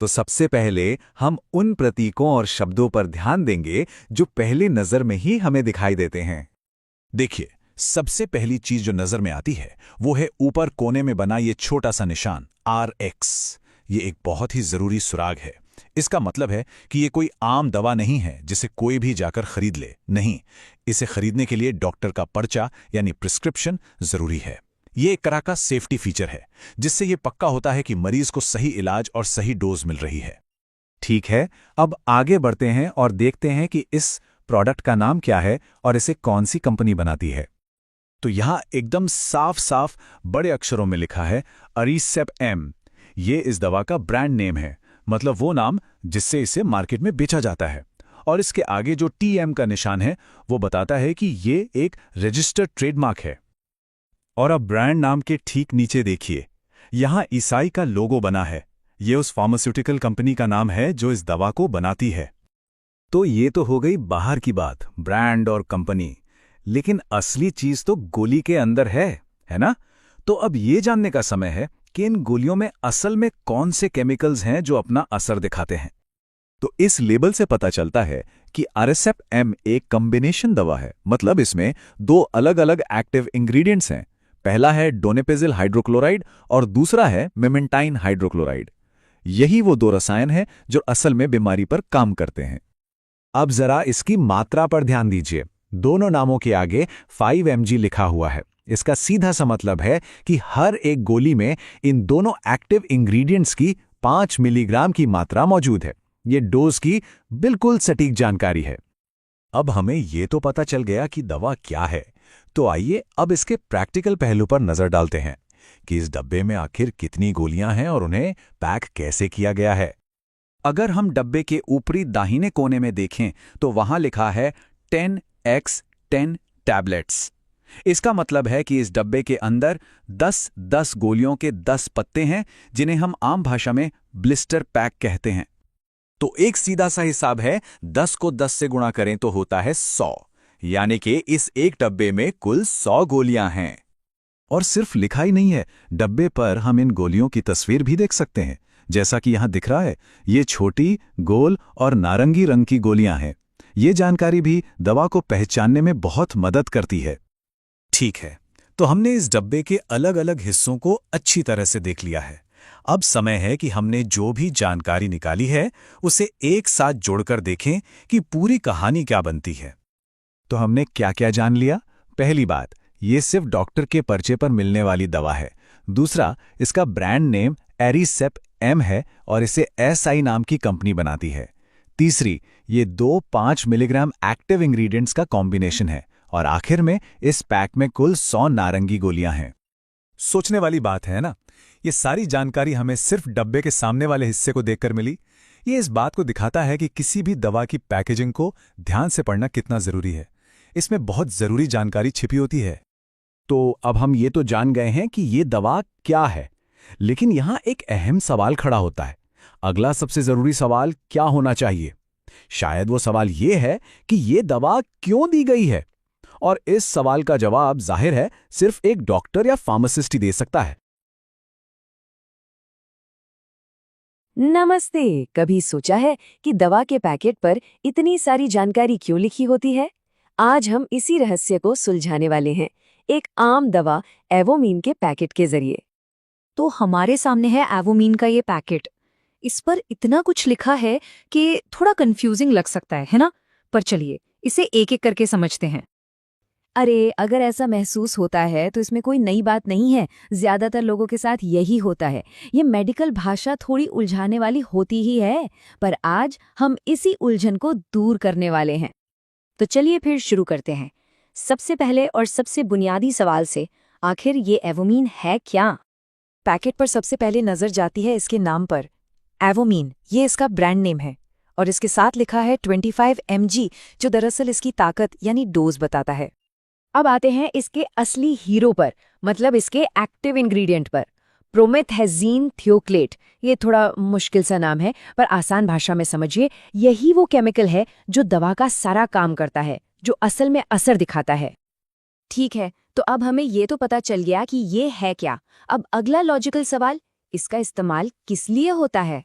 तो सबसे पहले हम उन प्रतीकों और शब्दों पर ध्यान देंगे जो पहली नजर में ही हमें दिखाई देते हैं। देखिए, सबसे पहली चीज जो नजर में आती है वो है ऊपर कोने में बना ये छोटा सा निशान RX। ये एक बहुत ही जरूरी सुराग है। इसका मतलब है कि ये कोई आम दवा नहीं है जिसे कोई भी जाकर खरीद ले। नहीं, इसे खरीदने के लिए डॉक्टर का पर्चा यानी प्रिस्क्रिप्शन जरूरी है। ये एक तरह का सेफ्टी फीचर है जिससे ये पक्का होता है कि मरीज को सही इलाज और सही डोज मिल रही है। ठीक है, अब आगे बढ़ते हैं और देखते हैं कि इस प्रोडक्ट का नाम क्या है और इसे कौन सी कंपनी बनाती है। तो यहां एकदम साफ साफ बड़े अक्षरों में लिखा है अरिसेप M। ये इस दवा का ब्रांड नेम है, मतलब वो नाम जिससे इसे मार्केट में बेचा जाता है। और इसके आगे जो TM का निशान है वो बताता है कि ये एक रजिस्टर्ड ट्रेडमार्क है। और अब ब्रांड नाम के ठीक नीचे देखिए, यहां ईसाई का लोगो बना है। ये उस फार्मास्यूटिकल कंपनी का नाम है जो इस दवा को बनाती है। तो ये तो हो गई बाहर की बात, ब्रांड और कंपनी। लेकिन असली चीज तो गोली के अंदर है है ना? तो अब ये जानने का समय है कि इन गोलियों में असल में कौन से केमिकल्स हैं जो अपना असर दिखाते हैं। तो इस लेबल से पता चलता है कि आरएसएप-एम एक कॉम्बिनेशन दवा है, मतलब इसमें 2 अलग-अलग एक्टिव इंग्रेडिएंट्स हैं। पहला है डोनेपेजिल हाइड्रोक्लोराइड और दूसरा है मेमेंटाइन हाइड्रोक्लोराइड। यही वो 2 रसायन हैं जो असल में बीमारी पर काम करते हैं। अब जरा इसकी मात्रा पर ध्यान दीजिए। दोनों नामों के आगे 5 mg लिखा हुआ है। इसका सीधा सा मतलब है कि हर एक गोली में इन दोनों एक्टिव इंग्रेडिएंट्स की 5 मिलीग्राम की मात्रा मौजूद है। ये डोज की बिल्कुल सटीक जानकारी है। अब हमें ये तो पता चल गया कि दवा क्या है, तो आइए अब इसके प्रैक्टिकल पहलू पर नजर डालते हैं कि इस डब्बे में आखिर कितनी गोलियां हैं और उन्हें पैक कैसे किया गया है। अगर हम डब्बे के ऊपरी दाहिने कोने में देखें तो वहां लिखा है 10x10 टैबलेट्स। इसका मतलब है कि इस डब्बे के अंदर 10 गोलियों के 10 पत्ते हैं, जिन्हें हम आम भाषा में ब्लिस्टर पैक कहते हैं। तो एक सीधा सा हिसाब है, 10 को 10 से गुणा करें तो होता है 100, यानी कि इस एक डब्बे में कुल 100 गोलियां हैं। और सिर्फ लिखा ही नहीं है, डब्बे पर हम इन गोलियों की तस्वीर भी देख सकते हैं। जैसा कि यहां दिख रहा है, ये छोटी, गोल और नारंगी रंग की गोलियां हैं। ये जानकारी भी दवा को पहचानने में बहुत मदद करती है। ठीक है, तो हमने इस डब्बे के अलग-अलग हिस्सों को अच्छी तरह से देख लिया है। अब समय है कि हमने जो भी जानकारी निकाली है उसे एक साथ जोड़कर देखें कि पूरी कहानी क्या बनती है। तो हमने क्या-क्या जान लिया? पहली बात, ये सिर्फ डॉक्टर के पर्चे पर मिलने वाली दवा है। दूसरा, इसका ब्रांड नेम एरिसेप-एम है और इसे एसआई नाम की कंपनी बनाती है। तीसरी, ये 2 5 मिलीग्राम एक्टिव इंग्रेडिएंट्स का कॉम्बिनेशन है। और आखिर में इस पैक में कुल 100 नारंगी गोलियां हैं। सोचने वाली बात है ना? ये सारी जानकारी हमें सिर्फ डब्बे के सामने वाले हिस्से को देखकर मिली। ये इस बात को दिखाता है कि किसी भी दवा की पैकेजिंग को ध्यान से पढ़ना कितना जरूरी है। इसमें बहुत जरूरी जानकारी छिपी होती है। तो अब हम ये तो जान गए हैं कि ये दवा क्या है, लेकिन यहां एक अहम सवाल खड़ा होता है। अगला सबसे जरूरी सवाल क्या होना चाहिए? शायद वो सवाल ये है कि ये दवा क्यों दी गई है। और इस सवाल का जवाब जाहिर है सिर्फ एक डॉक्टर या फार्मासिस्ट ही दे सकता है। नमस्ते। कभी सोचा है कि दवा के पैकेट पर इतनी सारी जानकारी क्यों लिखी होती है? आज हम इसी रहस्य को सुलझाने वाले हैं, एक आम दवा एवोमीन के पैकेट के जरिए। तो हमारे सामने है एवोमीन का ये पैकेट। इस पर इतना कुछ लिखा है कि थोड़ा कंफ्यूजिंग लग सकता है ना? पर चलिए इसे एक-एक करके समझते हैं। अरे, अगर ऐसा महसूस होता है तो इसमें कोई नई बात नहीं है। ज्यादातर लोगों के साथ यही होता है। ये मेडिकल भाषा थोड़ी उलझाने वाली होती ही है, पर आज हम इसी उलझन को दूर करने वाले हैं। तो चलिए फिर शुरू करते हैं। सबसे पहले और सबसे बुनियादी सवाल से, आखिर ये एवोमीन है क्या? पैकेट पर सबसे पहले नजर जाती है इसके नाम पर। एवोमीन, ये इसका ब्रांड नेम है और इसके साथ लिखा है 25 mg, जो दरअसल इसकी ताकत यानी डोज बताता है। अब आते हैं इसके असली हीरो पर, मतलब इसके एक्टिव इंग्रेडिएंट पर। प्रोमेथेज़ीन थियोक्लेट। ये थोड़ा मुश्किल सा नाम है, पर आसान भाषा में समझिए, यही वो केमिकल है जो दवा का सारा काम करता है, जो असल में असर दिखाता है। ठीक है, तो अब हमें ये तो पता चल गया कि ये है क्या। अब अगला लॉजिकल सवाल, इसका इस्तेमाल किस लिए होता है?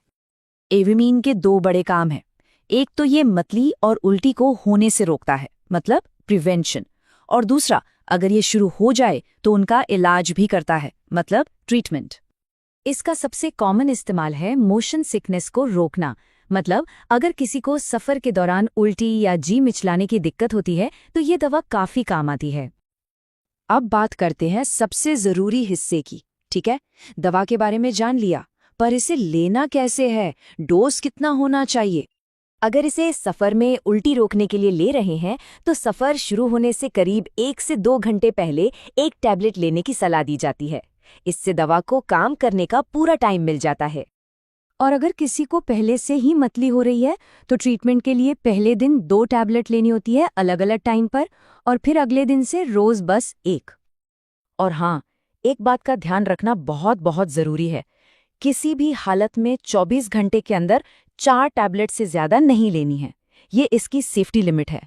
एवोमीन के 2 बड़े काम हैं। एक तो ये मतली और उल्टी को होने से रोकता है, मतलब प्रिवेंशन। और दूसरा, अगर ये शुरू हो जाए तो उनका इलाज भी करता है, मतलब ट्रीटमेंट। इसका सबसे कॉमन इस्तेमाल है मोशन सिकनेस को रोकना, मतलब अगर किसी को सफर के दौरान उल्टी या जी मिचलाने की दिक्कत होती है तो ये दवा काफी काम आती है। अब बात करते हैं सबसे जरूरी हिस्से की। ठीक है, दवा के बारे में जान लिया, पर इसे लेना कैसे है? डोज कितना होना चाहिए? अगर इसे सफर में उल्टी रोकने के लिए ले रहे हैं तो सफर शुरू होने से करीब 1 से 2 घंटे पहले एक टैबलेट लेने की सलाह दी जाती है। इससे दवा को काम करने का पूरा टाइम मिल जाता है। और अगर किसी को पहले से ही मतली हो रही है तो ट्रीटमेंट के लिए पहले दिन 2 टैबलेट लेनी होती है अलग अलग टाइम पर, और फिर अगले दिन से रोज बस 1। और हाँ, एक बात का ध्यान रखना बहुत बहुत जरूरी है, किसी भी हालत में 24 घंटे के अंदर 4 टैबलेट से ज्यादा नहीं लेनी है। ये इसकी सेफ्टी लिमिट है।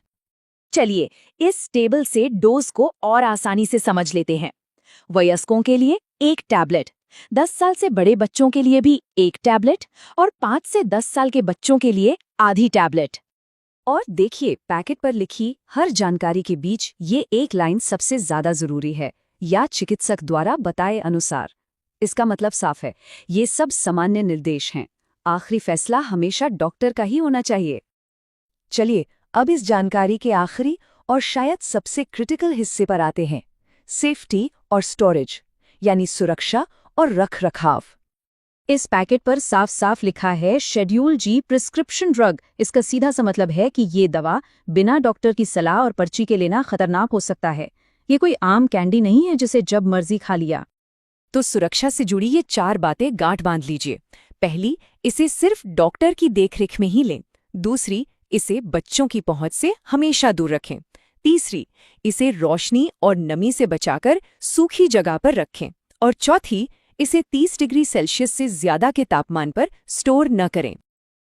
चलिए इस टेबल से डोज को और आसानी से समझ लेते हैं। वयस्कों के लिए 1 टैबलेट, 10 साल से बड़े बच्चों के लिए भी 1 टैबलेट और 5 से 10 साल के बच्चों के लिए आधी टैबलेट। और देखिए, पैकेट पर लिखी हर जानकारी के बीच ये एक लाइन सबसे ज्यादा जरूरी है, या चिकित्सक द्वारा बताए अनुसार। इसका मतलब साफ है, ये सब सामान्य निर्देश हैं। आखिरी फैसला हमेशा डॉक्टर का ही होना चाहिए। चलिए, अब इस जानकारी के आखिरी और शायद सबसे क्रिटिकल हिस्से पर आते हैं, सेफ्टी और स्टोरेज, यानी सुरक्षा और रख-रखाव। इस पैकेट पर साफ साफ लिखा है शेड्यूल जी प्रिस्क्रिप्शन ड्रग। इसका सीधा सा मतलब है कि ये दवा बिना डॉक्टर की सलाह और पर्ची के लेना खतरनाक हो सकता है। ये कोई आम कैंडी नहीं है जिसे जब मर्जी खा लिया। तो सुरक्षा से जुड़ी ये 4 बातें गांठ बांध लीजिए। पहली, इसे सिर्फ डॉक्टर की देखरेख में ही लें। दूसरी, इसे बच्चों की पहुंच से हमेशा दूर रखें। तीसरी, इसे रोशनी और नमी से बचाकर सूखी जगह पर रखें। और चौथी, इसे 30 डिग्री सेल्सियस से ज्यादा के तापमान पर स्टोर न करें।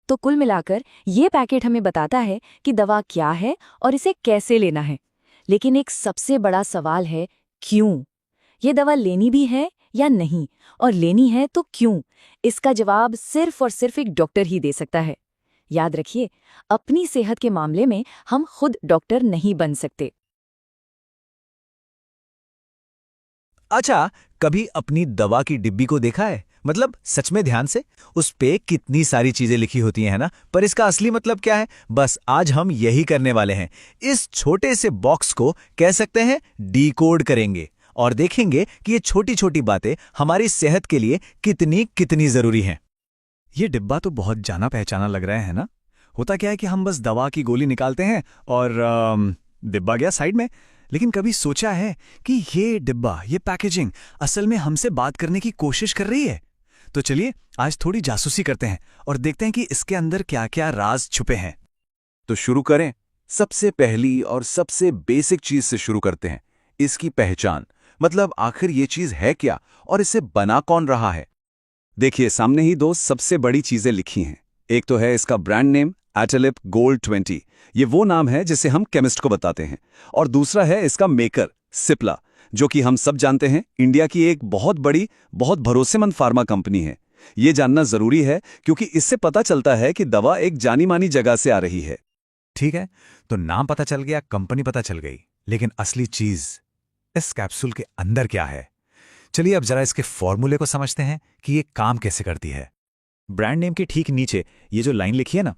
तो कुल मिलाकर ये पैकेट हमें बताता है कि दवा क्या है और इसे कैसे लेना है। लेकिन एक सबसे बड़ा सवाल है, क्यों? ये दवा लेनी भी है या नहीं, और लेनी है तो क्यों? इसका जवाब सिर्फ और सिर्फ एक डॉक्टर ही दे सकता है। याद रखिए, अपनी सेहत के मामले में हम खुद डॉक्टर नहीं बन सकते। अच्छा, कभी अपनी दवा की डिब्बी को देखा है? मतलब सच में ध्यान से? उस पे कितनी सारी चीजें लिखी होती हैं, है ना? पर इसका असली मतलब क्या है? बस आज हम यही करने वाले हैं। इस छोटे से बॉक्स को कह सकते हैं डीकोड करेंगे और देखेंगे कि ये छोटी छोटी बातें हमारी सेहत के लिए कितनी कितनी जरूरी हैं। ये डिब्बा तो बहुत जाना पहचाना लग रहा है ना? होता क्या है कि हम बस दवा की गोली निकालते हैं और डिब्बा गया साइड में। लेकिन कभी सोचा है कि ये डिब्बा, ये पैकेजिंग असल में हमसे बात करने की कोशिश कर रही है? तो चलिए आज थोड़ी जासूसी करते हैं और देखते हैं कि इसके अंदर क्या क्या राज छुपे हैं। तो शुरू करें। सबसे पहली और सबसे बेसिक चीज से शुरू करते हैं, इसकी पहचान। मतलब आखिर ये चीज है क्या और इसे बना कौन रहा है। देखिए, सामने ही 2 सबसे बड़ी चीजें लिखी हैं। एक तो है इसका ब्रांड नेम एटलिप गोल्ड 20, ये वो नाम है जिसे हम केमिस्ट को बताते हैं। और दूसरा है इसका मेकर सिप्ला, जो कि हम सब जानते हैं इंडिया की एक बहुत बड़ी, बहुत भरोसेमंद फार्मा कंपनी है। ये जानना जरूरी है क्योंकि इससे पता चलता है कि दवा एक जानी मानी जगह से आ रही है। ठीक है, तो नाम पता चल गया, कंपनी पता चल गई, लेकिन असली चीज इस कैप्सूल के अंदर क्या है? चलिए अब जरा इसके फॉर्मूले को समझते हैं कि ये काम कैसे करती है। ब्रांड नेम के ठीक नीचे ये जो लाइन लिखी है ना,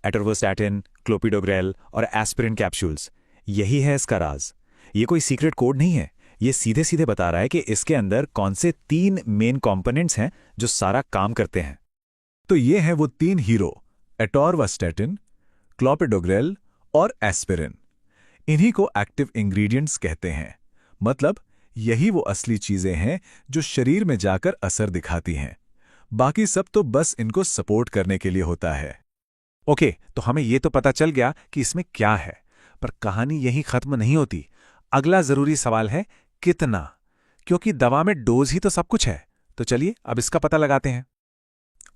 एटोर्वास्टैटिन, क्लोपिडोग्रेल और एस्पिरिन कैप्सूल्स, यही है इसका राज। ये कोई सीक्रेट कोड नहीं है, ये सीधे सीधे बता रहा है कि इसके अंदर कौन से 3 मेन कंपोनेंट्स हैं जो सारा काम करते हैं। तो ये हैं वो 3 हीरो, एटोर्वास्टैटिन, क्लोपिडोग्रेल और एस्पिरिन। इन्हीं को एक्टिव इंग्रेडिएंट्स कहते हैं। मतलब यही वो असली चीजें हैं जो शरीर में जाकर असर दिखाती हैं। बाकी सब तो बस इनको सपोर्ट करने के लिए होता है। ओके, तो हमें ये तो पता चल गया कि इसमें क्या है, पर कहानी यहीं खत्म नहीं होती। अगला जरूरी सवाल है कितना, क्योंकि दवा में डोज ही तो सब कुछ है। तो चलिए अब इसका पता लगाते हैं।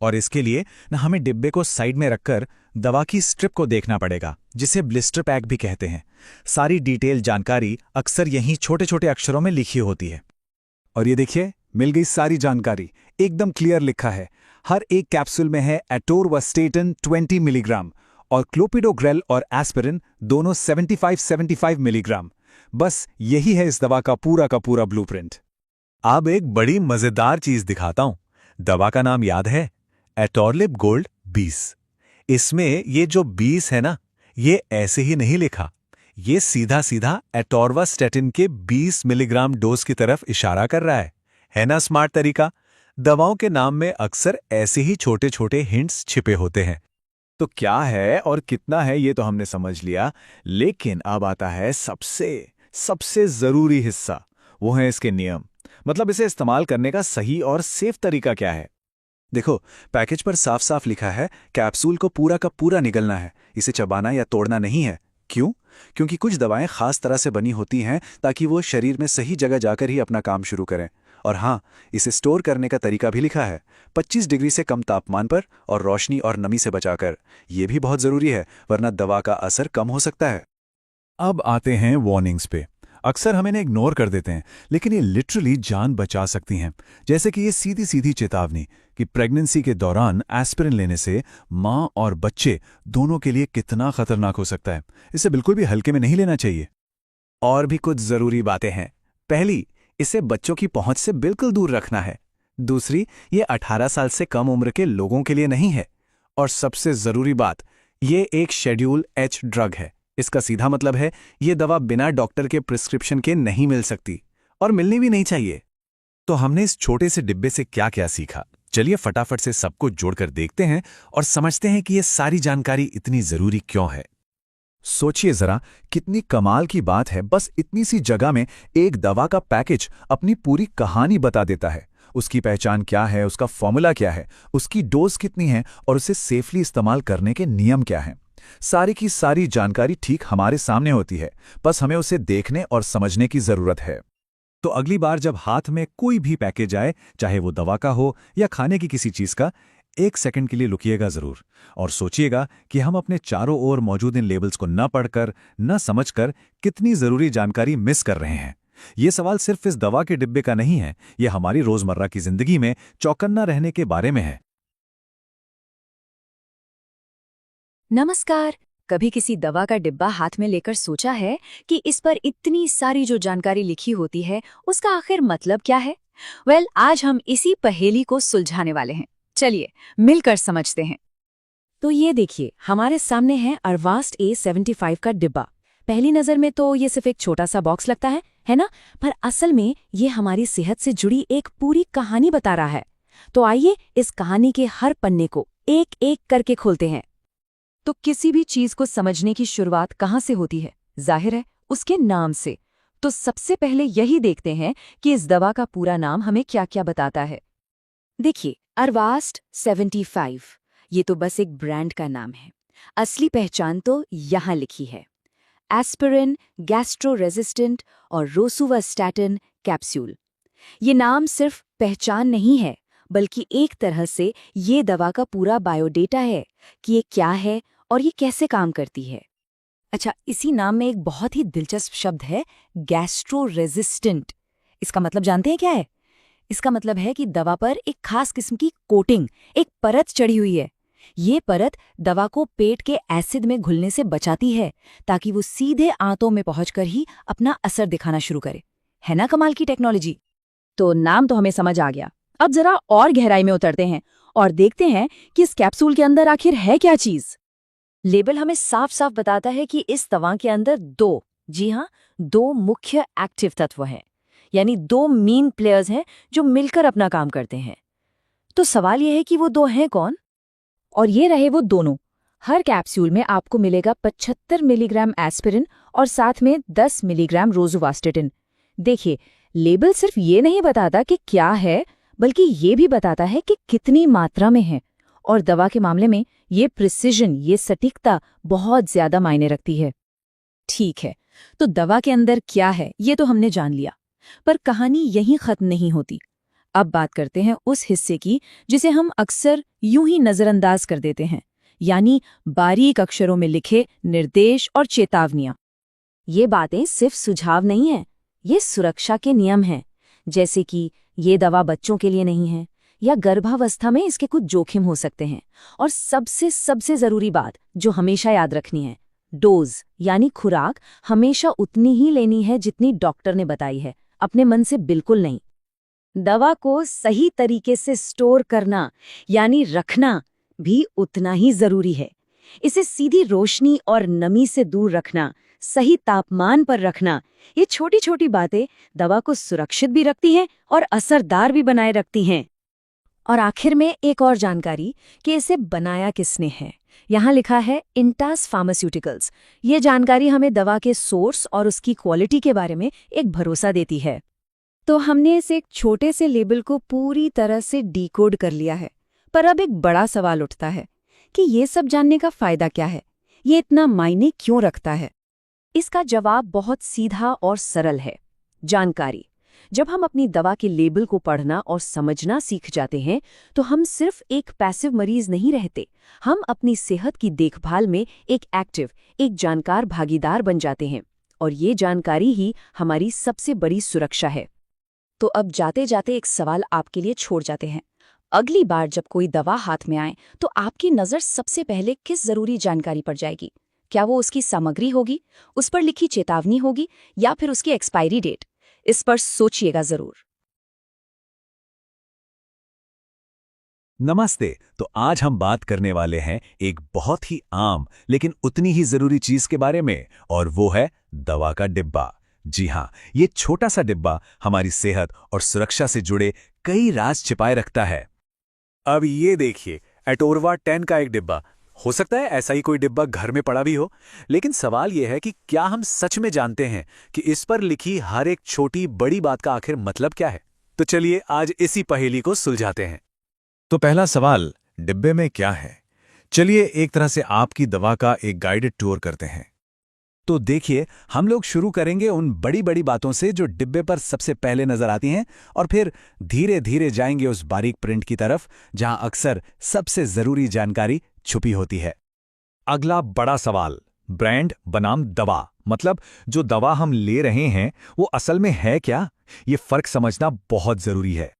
और इसके लिए ना हमें डिब्बे को साइड में रखकर दवा की स्ट्रिप को देखना पड़ेगा, जिसे ब्लिस्टर पैक भी कहते हैं। सारी डिटेल जानकारी अक्सर यहीं छोटे छोटे अक्षरों में लिखी होती है। और ये देखिए, मिल गई सारी जानकारी, एकदम क्लियर लिखा है। हर एक कैप्सूल में है एटोर्वास्टैटिन 20 मिलीग्राम और क्लोपिडोग्रेल और एस्पिरिन दोनों 75-75 मिलीग्राम। बस यही है इस दवा का पूरा ब्लूप्रिंट। अब एक बड़ी मजेदार चीज दिखाता हूं। दवा का नाम याद है? एटोर्लिप गोल्ड 20। इसमें ये जो 20 है ना, ये ऐसे ही नहीं लिखा। ये सीधा सीधा एटोर्वास्टैटिन के 20 मिलीग्राम डोज की तरफ इशारा कर रहा है ना स्मार्ट तरीका? दवाओं के नाम में अक्सर ऐसे ही छोटे छोटे हिंट्स छिपे होते हैं। तो क्या है और कितना है ये तो हमने समझ लिया, लेकिन अब आता है सबसे जरूरी हिस्सा। वो है इसके नियम। मतलब इसे इस्तेमाल करने का सही और सेफ तरीका क्या है। देखो, पैकेज पर साफ साफ लिखा है कैप्सूल को पूरा का पूरा निगलना है, इसे चबाना या तोड़ना नहीं है। क्यों? क्योंकि कुछ दवाएं खास तरह से बनी होती हैं ताकि वो शरीर में सही जगह जाकर ही अपना काम शुरू करें। और हाँ, इसे स्टोर करने का तरीका भी लिखा है, 25 डिग्री से कम तापमान पर और रोशनी और नमी से बचाकर। ये भी बहुत जरूरी है, वरना दवा का असर कम हो सकता है। अब आते हैं वार्निंग्स पे। अक्सर हम इन्हें इग्नोर कर देते हैं, लेकिन ये लिटरली जान बचा सकती हैं। जैसे कि ये सीधी सीधी चेतावनी कि प्रेगनेंसी के दौरान एस्पिरिन लेने से माँ और बच्चे दोनों के लिए कितना खतरनाक हो सकता है। इसे बिल्कुल भी हल्के में नहीं लेना चाहिए। और भी कुछ जरूरी बातें हैं। पहली, इसे बच्चों की पहुंच से बिल्कुल दूर रखना है। दूसरी, ये 18 साल से कम उम्र के लोगों के लिए नहीं है। और सबसे जरूरी बात, ये एक शेड्यूल एच ड्रग है। इसका सीधा मतलब है ये दवा बिना डॉक्टर के प्रिस्क्रिप्शन के नहीं मिल सकती और मिलनी भी नहीं चाहिए। तो हमने इस छोटे से डिब्बे से क्या क्या सीखा? चलिए फटाफट से सबको जोड़कर देखते हैं और समझते हैं कि ये सारी जानकारी इतनी जरूरी क्यों है। सोचिए जरा, कितनी कमाल की बात है, बस इतनी सी जगह में एक दवा का पैकेज अपनी पूरी कहानी बता देता है। उसकी पहचान क्या है, उसका फॉर्मूला क्या है, उसकी डोज कितनी है और उसे सेफली इस्तेमाल करने के नियम क्या हैं। सारी की सारी जानकारी ठीक हमारे सामने होती है, बस हमें उसे देखने और समझने की जरूरत है। तो अगली बार जब हाथ में कोई भी पैकेज आए, चाहे वो दवा का हो या खाने की किसी चीज का, 1 सेकंड के लिए रुकिएगा जरूर और सोचिएगा कि हम अपने चारों ओर मौजूद इन लेबल्स को न पढ़कर, न समझकर कितनी जरूरी जानकारी मिस कर रहे हैं। ये सवाल सिर्फ इस दवा के डिब्बे का नहीं है, ये हमारी रोजमर्रा की जिंदगी में चौकन्ना रहने के बारे में है। नमस्कार। कभी किसी दवा का डिब्बा हाथ में लेकर सोचा है कि इस पर इतनी सारी जो जानकारी लिखी होती है उसका आखिर मतलब क्या है? आज हम इसी पहेली को सुलझाने वाले हैं। चलिए मिलकर समझते हैं। तो ये देखिए, हमारे सामने है अरवास्ट A75 का डिब्बा। पहली नजर में तो ये सिर्फ एक छोटा सा बॉक्स लगता है ना? पर असल में ये हमारी सेहत से जुड़ी एक पूरी कहानी बता रहा है। तो आइए इस कहानी के हर पन्ने को एक एक करके खोलते हैं। तो किसी भी चीज को समझने की शुरुआत कहाँ से होती है? जाहिर है उसके नाम से। तो सबसे पहले यही देखते हैं कि इस दवा का पूरा नाम हमें क्या क्या बताता है। देखिए, अरवास्ट 75, ये तो बस एक ब्रांड का नाम है। असली पहचान तो यहाँ लिखी है। एस्पिरिन, गैस्ट्रो रेजिस्टेंट और रोसुवास्टैटिन कैप्सूल। ये नाम सिर्फ पहचान नहीं है, बल्कि एक तरह से ये दवा का पूरा बायोडेटा है कि ये क्या है और ये कैसे काम करती है। अच्छा, इसी नाम में एक बहुत ही दिलचस्प शब्द है, गैस्ट्रो रेजिस्टेंट। इसका मतलब जानते हैं क्या है? इसका मतलब है कि दवा पर एक खास किस्म की कोटिंग, एक परत चढ़ी हुई है। ये परत दवा को पेट के एसिड में घुलने से बचाती है, ताकि वो सीधे आंतों में पहुंचकर ही अपना असर दिखाना शुरू करे। है ना कमाल की टेक्नोलॉजी? तो नाम तो हमें समझ आ गया। अब जरा और गहराई में उतरते हैं और देखते हैं कि इस कैप्सूल के अंदर आखिर है क्या चीज। लेबल हमें साफ साफ बताता है कि इस दवा के अंदर दो मुख्य एक्टिव तत्व हैं, यानी 2 मेन प्लेयर्स हैं जो मिलकर अपना काम करते हैं। तो सवाल यह है कि वो 2 हैं कौन? और ये रहे वो दोनों। हर कैप्सूल में आपको मिलेगा 75 मिलीग्राम एस्पिरिन और साथ में 10 मिलीग्राम रोसुवास्टैटिन। देखिए, लेबल सिर्फ ये नहीं बताता कि क्या है, बल्कि ये भी बताता है कि कितनी मात्रा में है। और दवा के मामले में ये प्रिसिजन, ये सटीकता बहुत ज्यादा मायने रखती है। ठीक है, तो दवा के अंदर क्या है ये तो हमने जान लिया, पर कहानी यहीं खत्म नहीं होती। अब बात करते हैं उस हिस्से की जिसे हम अक्सर यूं ही नजरअंदाज कर देते हैं, यानी बारीक अक्षरों में लिखे निर्देश और चेतावनियां। ये बातें सिर्फ सुझाव नहीं है, ये सुरक्षा के नियम हैं। जैसे कि ये दवा बच्चों के लिए नहीं है, या गर्भावस्था में इसके कुछ जोखिम हो सकते हैं। और सबसे जरूरी बात जो हमेशा याद रखनी है, डोज यानी खुराक हमेशा उतनी ही लेनी है जितनी डॉक्टर ने बताई है, अपने मन से बिल्कुल नहीं। दवा को सही तरीके से स्टोर करना यानी रखना भी उतना ही जरूरी है। इसे सीधी रोशनी और नमी से दूर रखना, सही तापमान पर रखना, ये छोटी छोटी बातें दवा को सुरक्षित भी रखती हैं और असरदार भी बनाए रखती हैं। और आखिर में एक और जानकारी कि इसे बनाया किसने है। यहाँ लिखा है इंटास फार्मास्यूटिकल्स। ये जानकारी हमें दवा के सोर्स और उसकी क्वालिटी के बारे में एक भरोसा देती है। तो हमने इस एक छोटे से लेबल को पूरी तरह से डिकोड कर लिया है, पर अब एक बड़ा सवाल उठता है कि ये सब जानने का फायदा क्या है, ये इतना मायने क्यों रखता है? इसका जवाब बहुत सीधा और सरल है, जानकारी। जब हम अपनी दवा के लेबल को पढ़ना और समझना सीख जाते हैं तो हम सिर्फ एक पैसिव मरीज नहीं रहते, हम अपनी सेहत की देखभाल में एक एक्टिव, एक जानकार भागीदार बन जाते हैं। और ये जानकारी ही हमारी सबसे बड़ी सुरक्षा है। तो अब जाते जाते एक सवाल आपके लिए छोड़ जाते हैं। अगली बार जब कोई दवा हाथ में आए तो आपकी नज़र सबसे पहले किस ज़रूरी जानकारी पर जाएगी? क्या वो उसकी सामग्री होगी, उस पर लिखी चेतावनी होगी, या फिर उसकी एक्सपायरी डेट? इस पर सोचिएगा ज़रूर। नमस्ते। तो आज हम बात करने वाले हैं एक बहुत ही आम लेकिन उतनी ही जरूरी चीज के बारे में, और वो है दवा का डिब्बा। जी हाँ, ये छोटा सा डिब्बा हमारी सेहत और सुरक्षा से जुड़े कई राज छिपाए रखता है। अब ये देखिए, एटोरवा 10 का एक डिब्बा। हो सकता है ऐसा ही कोई डिब्बा घर में पड़ा भी हो, लेकिन सवाल यह है कि क्या हम सच में जानते हैं कि इस पर लिखी हर एक छोटी बड़ी बात का आखिर मतलब क्या है? तो चलिए आज इसी पहेली को सुलझाते हैं। तो पहला सवाल, डिब्बे में क्या है? चलिए एक तरह से आपकी दवा का एक गाइडेड टूर करते हैं। तो देखिए, हम लोग शुरू करेंगे उन बड़ी बड़ी बातों से जो डिब्बे पर सबसे पहले नजर आती हैं, और फिर धीरे धीरे जाएंगे उस बारीक प्रिंट की तरफ जहां अक्सर सबसे जरूरी जानकारी छुपी होती है। अगला बड़ा सवाल, ब्रांड बनाम दवा, मतलब जो दवा हम ले रहे हैं वो असल में है क्या? ये फर्क समझना बहुत जरूरी है।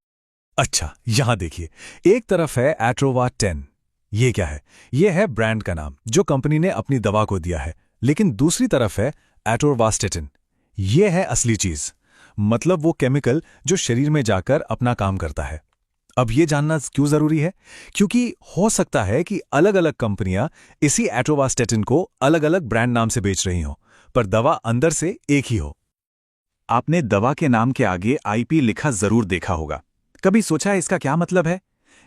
अच्छा, यहां देखिए, एक तरफ है एट्रोवा 10। ये क्या है? ये है ब्रांड का नाम जो कंपनी ने अपनी दवा को दिया है। लेकिन दूसरी तरफ है एटोरवास्टेटिन। ये है असली चीज, मतलब वो केमिकल जो शरीर में जाकर अपना काम करता है। अब ये जानना क्यों जरूरी है? क्योंकि हो सकता है कि अलग अलग कंपनियां इसी एटोरवास्टेटिन को अलग अलग ब्रांड नाम से बेच रही हों, पर दवा अंदर से एक ही हो। आपने दवा के नाम के आगे आईपी लिखा जरूर देखा होगा। कभी सोचा है इसका क्या मतलब है?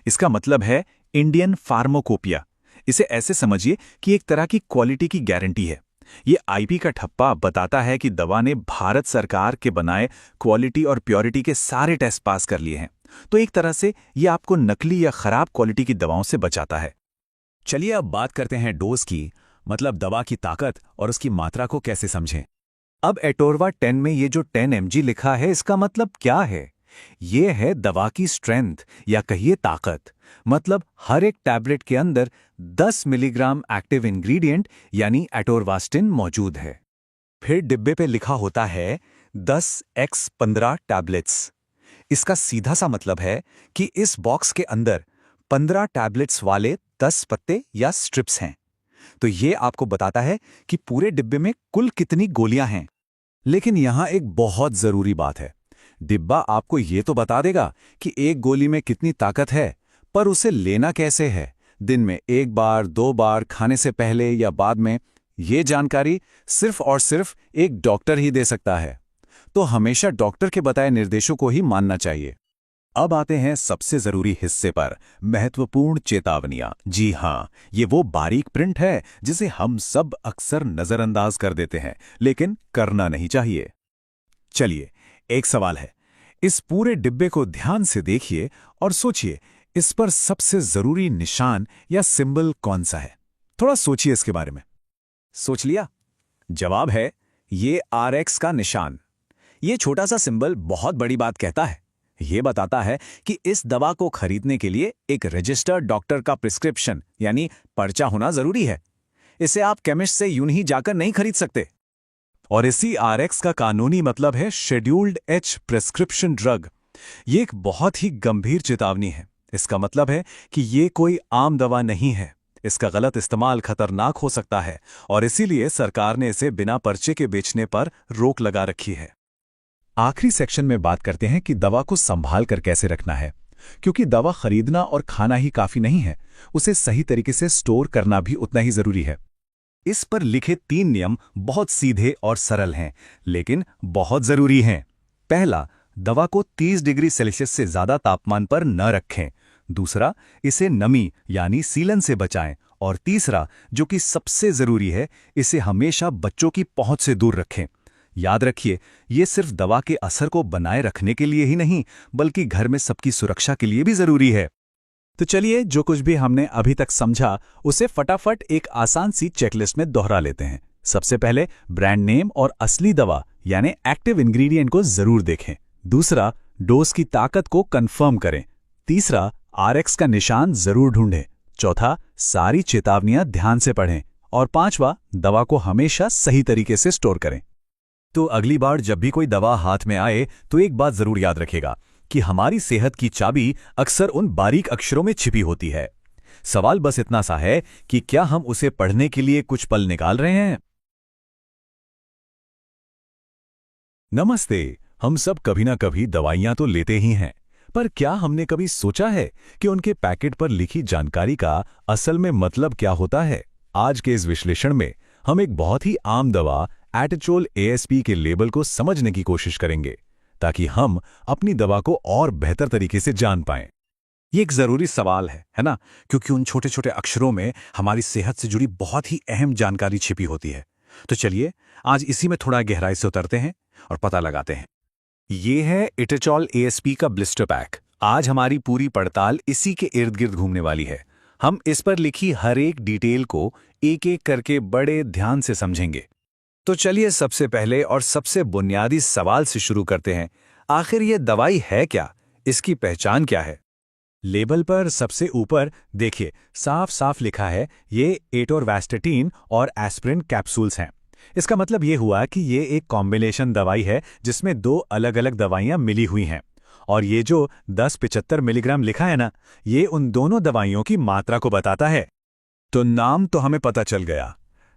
इसका मतलब है इंडियन फार्माकोपिया। इसे ऐसे समझिए कि एक तरह की क्वालिटी की गारंटी है। ये आईपी का ठप्पा बताता है कि दवा ने भारत सरकार के बनाए क्वालिटी और प्योरिटी के सारे टेस्ट पास कर लिए हैं। तो एक तरह से ये आपको नकली या खराब क्वालिटी की दवाओं से बचाता है। चलिए अब बात करते हैं डोज की, मतलब दवा की ताकत और उसकी मात्रा को कैसे समझें। अब एटोरवा 10 में ये जो 10 mg लिखा है, इसका मतलब क्या है? ये है दवा की स्ट्रेंथ या कहिए ताकत। मतलब हर एक टैबलेट के अंदर 10 मिलीग्राम एक्टिव इंग्रेडिएंट यानी एटोरवास्टिन मौजूद है। फिर डिब्बे पे लिखा होता है 10x15 टैबलेट्स। इसका सीधा सा मतलब है कि इस बॉक्स के अंदर 15 टैबलेट्स वाले 10 पत्ते या स्ट्रिप्स हैं। तो ये आपको बताता है कि पूरे डिब्बे में कुल कितनी गोलियां हैं। लेकिन यहां एक बहुत जरूरी बात है, डिब्बा आपको ये तो बता देगा कि एक गोली में कितनी ताकत है, पर उसे लेना कैसे है, दिन में 1 बार 2 बार, खाने से पहले या बाद में, ये जानकारी सिर्फ और सिर्फ एक डॉक्टर ही दे सकता है। तो हमेशा डॉक्टर के बताए निर्देशों को ही मानना चाहिए। अब आते हैं सबसे जरूरी हिस्से पर, महत्वपूर्ण चेतावनियां। जी हाँ, ये वो बारीक प्रिंट है जिसे हम सब अक्सर नजरअंदाज कर देते हैं, लेकिन करना नहीं चाहिए। चलिए, एक सवाल है, इस पूरे डिब्बे को ध्यान से देखिए और सोचिए, इस पर सबसे जरूरी निशान या सिंबल कौन सा है? थोड़ा सोचिए इसके बारे में। सोच लिया? जवाब है ये RX का निशान। ये छोटा सा सिंबल बहुत बड़ी बात कहता है। ये बताता है कि इस दवा को खरीदने के लिए एक रजिस्टर्ड डॉक्टर का प्रिस्क्रिप्शन यानी पर्चा होना जरूरी है। इसे आप केमिस्ट से यूं ही जाकर नहीं खरीद सकते। और इसी RX का कानूनी मतलब है शेड्यूल्ड H प्रिस्क्रिप्शन ड्रग। ये एक बहुत ही गंभीर चेतावनी है। इसका मतलब है कि ये कोई आम दवा नहीं है। इसका गलत इस्तेमाल खतरनाक हो सकता है और इसीलिए सरकार ने इसे बिना पर्चे के बेचने पर रोक लगा रखी है। आखिरी सेक्शन में बात करते हैं कि दवा को संभाल कर कैसे रखना है, क्योंकि दवा खरीदना और खाना ही काफी नहीं है, उसे सही तरीके से स्टोर करना भी उतना ही जरूरी है। इस पर लिखे 3 नियम बहुत सीधे और सरल हैं, लेकिन बहुत जरूरी हैं। पहला, दवा को 30 डिग्री सेल्सियस से ज्यादा तापमान पर न रखें। दूसरा, इसे नमी यानी सीलन से बचाएं। और तीसरा, जो कि सबसे जरूरी है, इसे हमेशा बच्चों की पहुंच से दूर रखें। याद रखिए, ये सिर्फ दवा के असर को बनाए रखने के लिए ही नहीं, बल्कि घर में सबकी सुरक्षा के लिए भी जरूरी है। तो चलिए, जो कुछ भी हमने अभी तक समझा उसे फटाफट एक आसान सी चेकलिस्ट में दोहरा लेते हैं। सबसे पहले ब्रांड नेम और असली दवा यानी एक्टिव इंग्रेडिएंट को जरूर देखें। दूसरा, डोज की ताकत को कंफर्म करें। तीसरा, RX का निशान जरूर ढूंढें। चौथा, सारी चेतावनियां ध्यान से पढ़ें। और पांचवा, दवा को हमेशा सही तरीके से स्टोर करें। तो अगली बार जब भी कोई दवा हाथ में आए तो एक बात जरूर याद रखेगा कि हमारी सेहत की चाबी अक्सर उन बारीक अक्षरों में छिपी होती है। सवाल बस इतना सा है कि क्या हम उसे पढ़ने के लिए कुछ पल निकाल रहे हैं? नमस्ते। हम सब कभी ना कभी दवाइयां तो लेते ही हैं, पर क्या हमने कभी सोचा है कि उनके पैकेट पर लिखी जानकारी का असल में मतलब क्या होता है? आज के इस विश्लेषण में हम एक बहुत ही आम दवा एटेट्रोल ASP के लेबल को समझने की कोशिश करेंगे, ताकि हम अपनी दवा को और बेहतर तरीके से जान पाएं। ये एक जरूरी सवाल है ना? क्योंकि उन छोटे छोटे अक्षरों में हमारी सेहत से जुड़ी बहुत ही अहम जानकारी छिपी होती है। तो चलिए आज इसी में थोड़ा गहराई से उतरते हैं और पता लगाते हैं। ये है एटेट्रोल ASP का ब्लिस्टर पैक। आज हमारी पूरी पड़ताल इसी के इर्द गिर्द घूमने वाली है। हम इस पर लिखी हर एक डिटेल को एक एक करके बड़े ध्यान से समझेंगे। तो चलिए सबसे पहले और सबसे बुनियादी सवाल से शुरू करते हैं। आखिर ये दवाई है क्या? इसकी पहचान क्या है? लेबल पर सबसे ऊपर देखिए, साफ साफ लिखा है ये एटोरवैस्टेटिन और एस्पिरिन कैप्सूल्स हैं। इसका मतलब ये हुआ कि ये एक कॉम्बिनेशन दवाई है जिसमें 2 अलग अलग दवाइयां मिली हुई हैं। और ये जो 10-75 मिलीग्राम लिखा है ना, ये उन दोनों दवाइयों की मात्रा को बताता है। तो नाम तो हमें पता चल गया,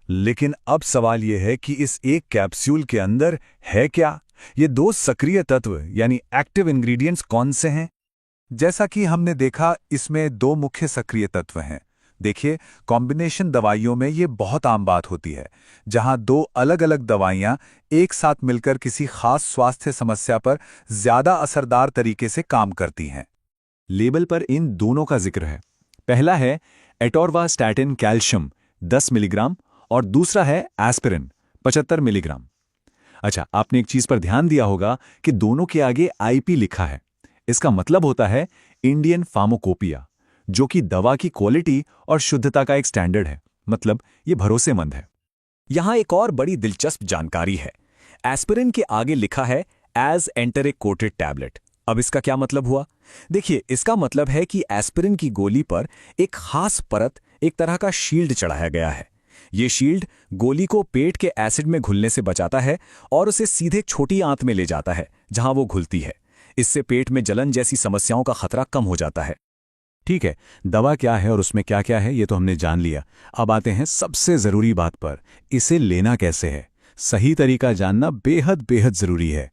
लेकिन अब सवाल ये है कि इस एक कैप्सूल के अंदर है क्या? ये 2 सक्रिय तत्व यानी एक्टिव इंग्रेडिएंट्स कौन से हैं? जैसा कि हमने देखा, इसमें 2 मुख्य सक्रिय तत्व हैं। देखिए, कॉम्बिनेशन दवाइयों में ये बहुत आम बात होती है, जहां 2 अलग अलग दवाइयां एक साथ मिलकर किसी खास स्वास्थ्य समस्या पर ज्यादा असरदार तरीके से काम करती हैं। लेबल पर इन दोनों का जिक्र है। पहला है एटोरवास्टैटिन कैल्शियम 10 मिलीग्राम और दूसरा है एस्पिरिन 75 मिलीग्राम। अच्छा, आपने एक चीज पर ध्यान दिया होगा कि दोनों के आगे IP लिखा है। इसका मतलब होता है इंडियन फार्माकोपिया, जो कि दवा की क्वालिटी और शुद्धता का एक स्टैंडर्ड है। मतलब ये भरोसेमंद है। यहां एक और बड़ी दिलचस्प जानकारी है। एस्पिरिन के आगे लिखा है एज एंटरिक कोटेड टैबलेट। अब इसका क्या मतलब हुआ? देखिए, इसका मतलब है कि एस्पिरिन की गोली पर एक खास परत, एक तरह का शील्ड चढ़ाया गया है। ये शील्ड गोली को पेट के एसिड में घुलने से बचाता है और उसे सीधे छोटी आंत में ले जाता है, जहां वो घुलती है। इससे पेट में जलन जैसी समस्याओं का खतरा कम हो जाता है। ठीक है, दवा क्या है और उसमें क्या क्या है ये तो हमने जान लिया। अब आते हैं सबसे जरूरी बात पर, इसे लेना कैसे है। सही तरीका जानना बेहद बेहद जरूरी है।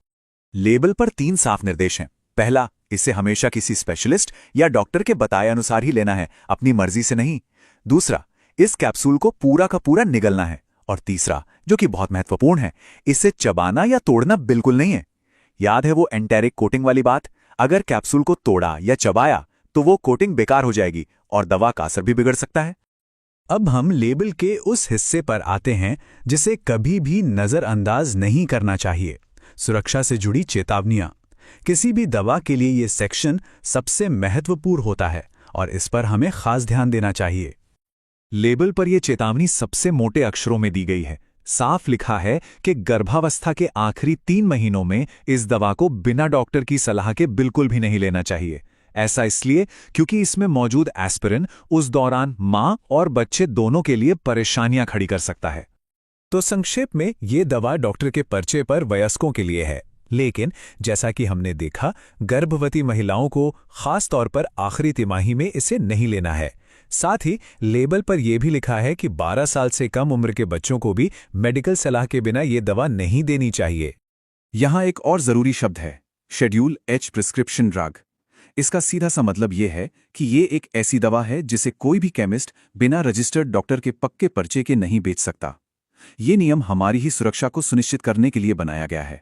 लेबल पर 3 साफ निर्देश हैं। पहला, इसे हमेशा किसी स्पेशलिस्ट या डॉक्टर के बताए अनुसार ही लेना है, अपनी मर्जी से नहीं। दूसरा, इस कैप्सूल को पूरा का पूरा निगलना है। और तीसरा, जो कि बहुत महत्वपूर्ण है, इसे चबाना या तोड़ना बिल्कुल नहीं है। याद है वो एंटेरिक कोटिंग वाली बात? अगर कैप्सूल को तोड़ा या चबाया तो वो कोटिंग बेकार हो जाएगी और दवा का असर भी बिगड़ सकता है। अब हम लेबल के उस हिस्से पर आते हैं जिसे कभी भी नजरअंदाज नहीं करना चाहिए। सुरक्षा से जुड़ी चेतावनियां। किसी भी दवा के लिए ये सेक्शन सबसे महत्वपूर्ण होता है और इस पर हमें खास ध्यान देना चाहिए। लेबल पर यह चेतावनी सबसे मोटे अक्षरों में दी गई है। साफ लिखा है कि गर्भावस्था के आखिरी 3 महीनों में इस दवा को बिना डॉक्टर की सलाह के बिल्कुल भी नहीं लेना चाहिए। ऐसा इसलिए क्योंकि इसमें मौजूद एस्पिरिन उस दौरान मां और बच्चे दोनों के लिए परेशानियां खड़ी कर सकता है। तो संक्षेप में, ये दवा डॉक्टर के पर्चे पर वयस्कों के लिए है, लेकिन जैसा कि हमने देखा, गर्भवती महिलाओं को खास तौर पर आखिरी तिमाही में इसे नहीं लेना है। साथ ही लेबल पर यह भी लिखा है कि 12 साल से कम उम्र के बच्चों को भी मेडिकल सलाह के बिना ये दवा नहीं देनी चाहिए। यहां एक और जरूरी शब्द है, शेड्यूल H प्रिस्क्रिप्शन ड्रग। इसका सीधा सा मतलब यह है कि ये एक ऐसी दवा है जिसे कोई भी केमिस्ट बिना रजिस्टर्ड डॉक्टर के पक्के पर्चे के नहीं बेच सकता। ये नियम हमारी ही सुरक्षा को सुनिश्चित करने के लिए बनाया गया है।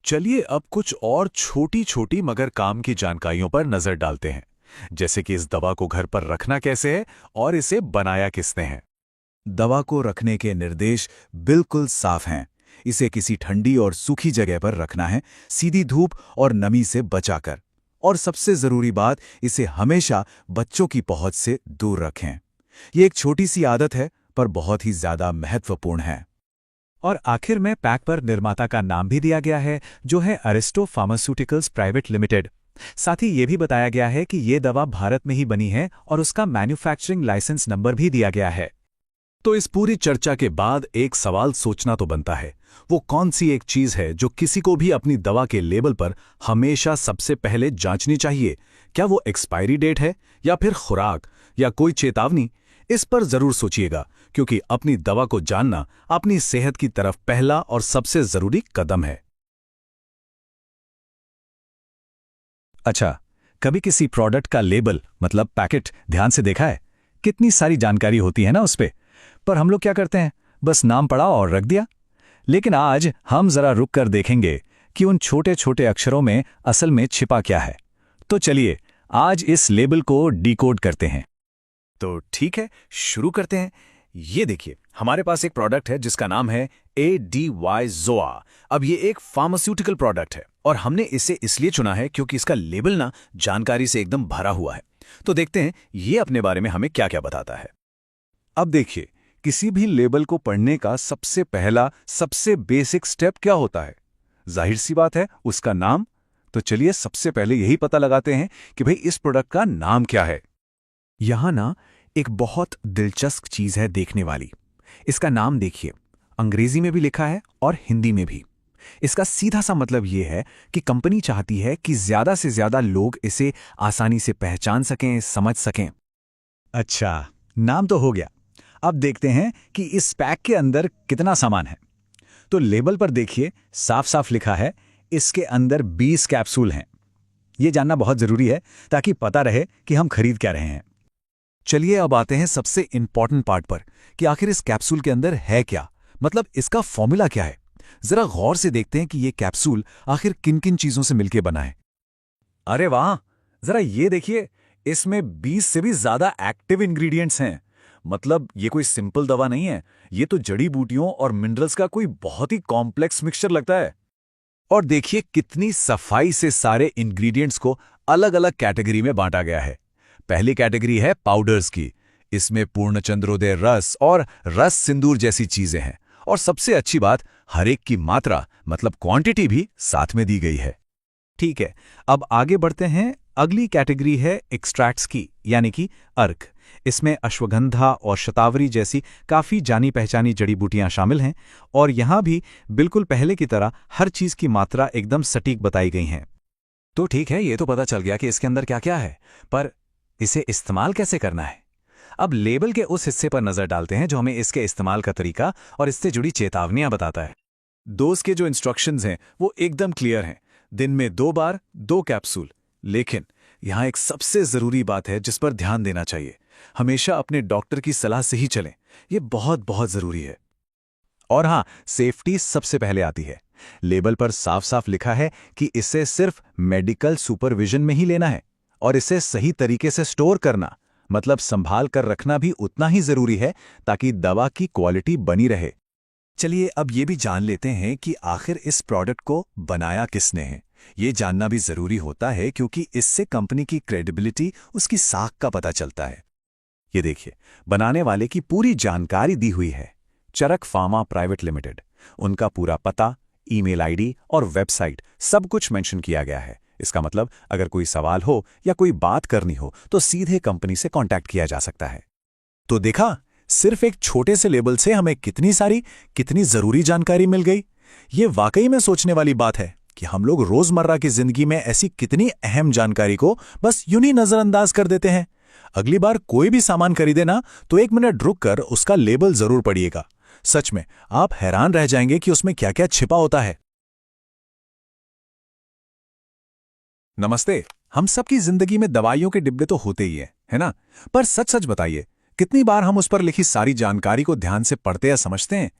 चलिए अब कुछ और छोटी छोटी मगर काम की जानकारियों पर नजर डालते हैं, जैसे कि इस दवा को घर पर रखना कैसे है और इसे बनाया किसने है। दवा को रखने के निर्देश बिल्कुल साफ हैं। इसे किसी ठंडी और सूखी जगह पर रखना है, सीधी धूप और नमी से बचाकर। और सबसे जरूरी बात, इसे हमेशा बच्चों की पहुंच से दूर रखें। ये एक छोटी सी आदत है पर बहुत ही ज्यादा महत्वपूर्ण है। और आखिर में पैक पर निर्माता का नाम भी दिया गया है, जो है अरिस्टो फार्मास्यूटिकल्स प्राइवेट लिमिटेड। साथ ही ये भी बताया गया है कि ये दवा भारत में ही बनी है और उसका मैन्युफैक्चरिंग लाइसेंस नंबर भी दिया गया है। तो इस पूरी चर्चा के बाद एक सवाल सोचना तो बनता है, वो कौन सी एक चीज है जो किसी को भी अपनी दवा के लेबल पर हमेशा सबसे पहले जांचनी चाहिए? क्या वो एक्सपायरी डेट है, या फिर खुराक, या कोई चेतावनी? इस पर जरूर सोचिएगा, क्योंकि अपनी दवा को जानना अपनी सेहत की तरफ पहला और सबसे जरूरी कदम है। अच्छा, कभी किसी प्रोडक्ट का लेबल मतलब पैकेट ध्यान से देखा है? कितनी सारी जानकारी होती है ना उस पर हम लोग क्या करते हैं, बस नाम पढ़ा और रख दिया। लेकिन आज हम जरा रुक कर देखेंगे कि उन छोटे छोटे अक्षरों में असल में छिपा क्या है। तो चलिए आज इस लेबल को डिकोड करते हैं। तो ठीक है, शुरू करते हैं। ये देखिए, हमारे पास एक प्रोडक्ट है जिसका नाम है ADY ZOA। अब ये एक फार्मास्यूटिकल प्रोडक्ट है और हमने इसे इसलिए चुना है क्योंकि इसका लेबल ना जानकारी से एकदम भरा हुआ है। तो देखते हैं ये अपने बारे में हमें क्या क्या बताता है। अब देखिए, किसी भी लेबल को पढ़ने का सबसे पहला सबसे बेसिक स्टेप क्या होता है? जाहिर सी बात है, उसका नाम। तो चलिए सबसे पहले यही पता लगाते हैं कि भाई इस प्रोडक्ट का नाम क्या है। यहां ना एक बहुत दिलचस्प चीज है देखने वाली। इसका नाम देखिए, अंग्रेजी में भी लिखा है और हिंदी में भी। इसका सीधा सा मतलब यह है कि कंपनी चाहती है कि ज्यादा से ज्यादा लोग इसे आसानी से पहचान सकें, समझ सकें। अच्छा, नाम तो हो गया। अब देखते हैं कि इस पैक के अंदर कितना सामान है। तो लेबल पर देखिए, साफ साफ लिखा है इसके अंदर 20 कैप्सूल हैं। यह जानना बहुत जरूरी है ताकि पता रहे कि हम खरीद क्या रहे हैं। चलिए अब आते हैं सबसे इंपॉर्टेंट पार्ट पर कि आखिर इस कैप्सूल के अंदर है क्या, मतलब इसका फॉर्मूला क्या है। जरा गौर से देखते हैं कि यह कैप्सूल आखिर किन किन चीजों से मिलकर बना है। अरे वाह, जरा ये देखिए, इसमें 20 से भी ज्यादा एक्टिव इंग्रेडिएंट्स हैं। मतलब ये कोई सिंपल दवा नहीं है, ये तो जड़ी बूटियों और मिनरल्स का कोई बहुत ही कॉम्प्लेक्स मिक्सचर लगता है। और देखिए कितनी सफाई से सारे इंग्रेडिएंट्स को अलग अलग कैटेगरी में बांटा गया है। पहली कैटेगरी है पाउडर्स की। इसमें पूर्णचंद्रोदय रस और रस सिंदूर जैसी चीजें हैं। और सबसे अच्छी बात, हर एक की मात्रा मतलब क्वांटिटी भी साथ में दी गई है। ठीक है, अब आगे बढ़ते हैं। अगली कैटेगरी है एक्सट्रैक्ट्स की, यानी कि अर्क। इसमें अश्वगंधा और शतावरी जैसी काफी जानी पहचानी जड़ी बूटियां शामिल हैं। और यहां भी बिल्कुल पहले की तरह हर चीज की मात्रा एकदम सटीक बताई गई हैं। तो ठीक है, ये तो पता चल गया कि इसके अंदर क्या क्या है, पर इसे इस्तेमाल कैसे करना है। अब लेबल के उस हिस्से पर नजर डालते हैं जो हमें इसके इस्तेमाल का तरीका और इससे जुड़ी चेतावनियां बताता है। डोज के जो इंस्ट्रक्शंस हैं वो एकदम क्लियर हैं। दिन में 2 बार 2 कैप्सूल। लेकिन यहां एक सबसे जरूरी बात है जिस पर ध्यान देना चाहिए। हमेशा अपने डॉक्टर की सलाह से ही चलें, ये बहुत बहुत जरूरी है। और हां, सेफ्टी सबसे पहले आती है। लेबल पर साफ साफ लिखा है कि इसे सिर्फ मेडिकल सुपरविजन में ही लेना है और इसे सही तरीके से स्टोर करना मतलब संभाल कर रखना भी उतना ही जरूरी है ताकि दवा की क्वालिटी बनी रहे। चलिए अब ये भी जान लेते हैं कि आखिर इस प्रोडक्ट को बनाया किसने है। ये जानना भी जरूरी होता है क्योंकि इससे कंपनी की क्रेडिबिलिटी, उसकी साख का पता चलता है। ये देखिए, बनाने वाले की पूरी जानकारी दी हुई है। चरक फार्मा प्राइवेट लिमिटेड। उनका पूरा पता, ईमेल आईडी और वेबसाइट सब कुछ मेंशन किया गया है। इसका मतलब अगर कोई सवाल हो या कोई बात करनी हो तो सीधे कंपनी से कांटेक्ट किया जा सकता है। तो देखा, सिर्फ एक छोटे से लेबल से हमें कितनी जरूरी जानकारी मिल गई। ये वाकई में सोचने वाली बात है कि हम लोग रोजमर्रा की जिंदगी में ऐसी कितनी अहम जानकारी को बस यूं ही नजरअंदाज कर देते हैं। अगली बार कोई भी सामान खरीदे ना तो 1 मिनट रुककर उसका लेबल जरूर पढ़िएगा। सच में आप हैरान रह जाएंगे कि उसमें क्या क्या छिपा होता है। नमस्ते। हम सबकी जिंदगी में दवाइयों के डिब्बे तो होते ही है ना? पर सच सच बताइए, कितनी बार हम उस पर लिखी सारी जानकारी को ध्यान से पढ़ते या समझते हैं?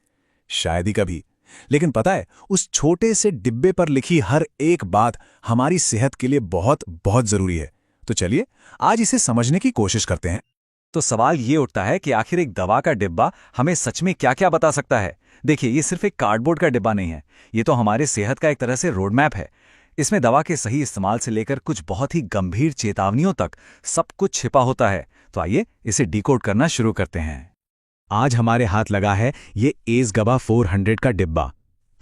शायद ही कभी। लेकिन पता है, उस छोटे से डिब्बे पर लिखी हर एक बात हमारी सेहत के लिए बहुत बहुत जरूरी है। तो चलिए आज इसे समझने की कोशिश करते हैं। तो सवाल ये उठता है कि आखिर एक दवा का डिब्बा हमें सच में क्या क्या बता सकता है। देखिए, ये सिर्फ एक कार्डबोर्ड का डिब्बा नहीं है, ये तो हमारे सेहत का एक तरह से रोड मैप है। इसमें दवा के सही इस्तेमाल से लेकर कुछ बहुत ही गंभीर चेतावनियों तक सब कुछ छिपा होता है। तो आइए इसे डिकोड करना शुरू करते हैं। आज हमारे हाथ लगा है ये एज़गबा 400 का डिब्बा।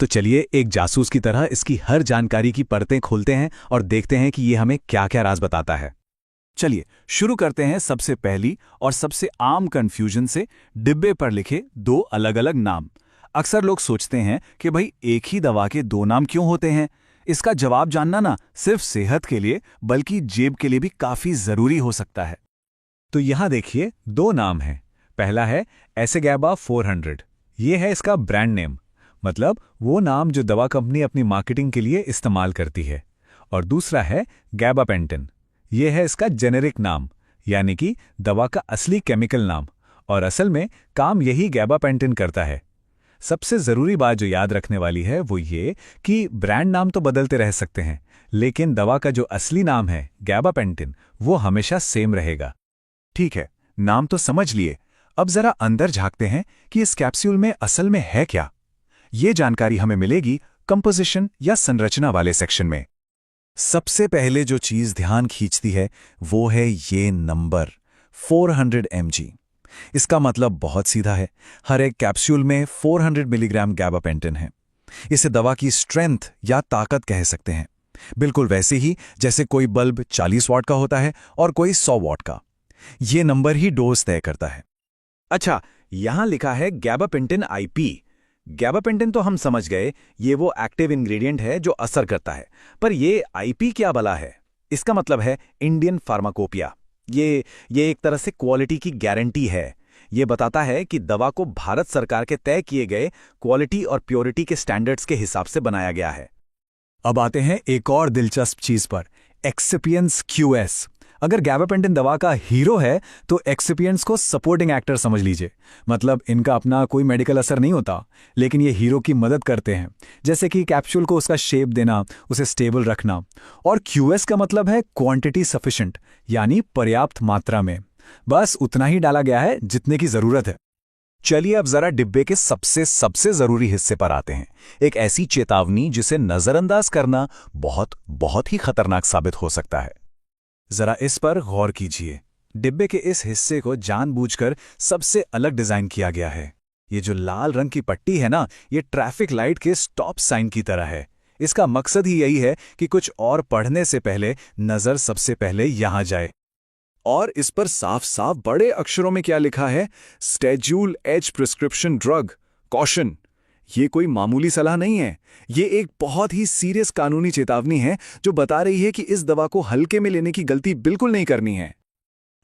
तो चलिए एक जासूस की तरह इसकी हर जानकारी की परतें खोलते हैं और देखते हैं कि ये हमें क्या क्या राज बताता है। चलिए शुरू करते हैं सबसे पहली और सबसे आम कंफ्यूजन से, डिब्बे पर लिखे दो अलग अलग नाम। अक्सर लोग सोचते हैं कि भाई एक ही दवा के दो नाम क्यों होते हैं। इसका जवाब जानना ना सिर्फ सेहत के लिए बल्कि जेब के लिए भी काफी जरूरी हो सकता है। तो यहां देखिए दो नाम हैं। पहला है एसेगैबा 400, ये है इसका ब्रांड नेम, मतलब वो नाम जो दवा कंपनी अपनी मार्केटिंग के लिए इस्तेमाल करती है। और दूसरा है गैबापेंटिन, ये है इसका जेनेरिक नाम, यानी कि दवा का असली केमिकल नाम, और असल में काम यही गैबापेंटिन करता है। सबसे ज़रूरी बात जो याद रखने वाली है वो ये कि ब्रांड नाम तो बदलते रह सकते हैं, लेकिन दवा का जो असली नाम है गैबापेंटिन वो हमेशा सेम रहेगा। ठीक है, नाम तो समझ लिए, अब जरा अंदर झांकते हैं कि इस कैप्सूल में असल में है क्या। ये जानकारी हमें मिलेगी कंपोजिशन या संरचना वाले सेक्शन में। सबसे पहले जो चीज ध्यान खींचती है वो है ये नंबर 400 mg। इसका मतलब बहुत सीधा है, हर एक कैप्सूल में 400 मिलीग्राम गैबापेंटिन है। इसे दवा की स्ट्रेंथ या ताकत कह सकते हैं, बिल्कुल वैसे ही जैसे कोई बल्ब 40 वाट का होता है और कोई 100 वाट का। ये नंबर ही डोज तय करता है। अच्छा, यहां लिखा है गैबापेंटिन IP। गैबापेंटिन तो हम समझ गए, ये वो एक्टिव इंग्रेडिएंट है जो असर करता है, पर ये IP क्या भला है? इसका मतलब है इंडियन फार्माकोपिया। ये एक तरह से क्वालिटी की गारंटी है। ये बताता है कि दवा को भारत सरकार के तय किए गए क्वालिटी और प्योरिटी के स्टैंडर्ड्स के हिसाब से बनाया गया है। अब आते हैं एक और दिलचस्प चीज पर, एक्सिपिएंट्स QS। अगर गैबापेंटिन दवा का हीरो है तो एक्सिपिएंट्स को सपोर्टिंग एक्टर समझ लीजिए। मतलब इनका अपना कोई मेडिकल असर नहीं होता, लेकिन ये हीरो की मदद करते हैं, जैसे कि कैप्सूल को उसका शेप देना, उसे स्टेबल रखना। और QS का मतलब है क्वांटिटी सफिशिएंट, यानी पर्याप्त मात्रा में। बस उतना ही डाला गया है जितने की जरूरत है। चलिए अब जरा डिब्बे के सबसे जरूरी हिस्से पर आते हैं, एक ऐसी चेतावनी जिसे नजरअंदाज करना बहुत ही खतरनाक साबित हो सकता है। जरा इस पर गौर कीजिए। डिब्बे के इस हिस्से को जानबूझकर सबसे अलग डिजाइन किया गया है। ये जो लाल रंग की पट्टी है ना, ये ट्रैफिक लाइट के स्टॉप साइन की तरह है। इसका मकसद ही यही है कि कुछ और पढ़ने से पहले नजर सबसे पहले यहां जाए। और इस पर साफ साफ बड़े अक्षरों में क्या लिखा है? Schedule H prescription drug caution. ये कोई मामूली सलाह नहीं है, ये एक बहुत ही सीरियस कानूनी चेतावनी है जो बता रही है कि इस दवा को हल्के में लेने की गलती बिल्कुल नहीं करनी है।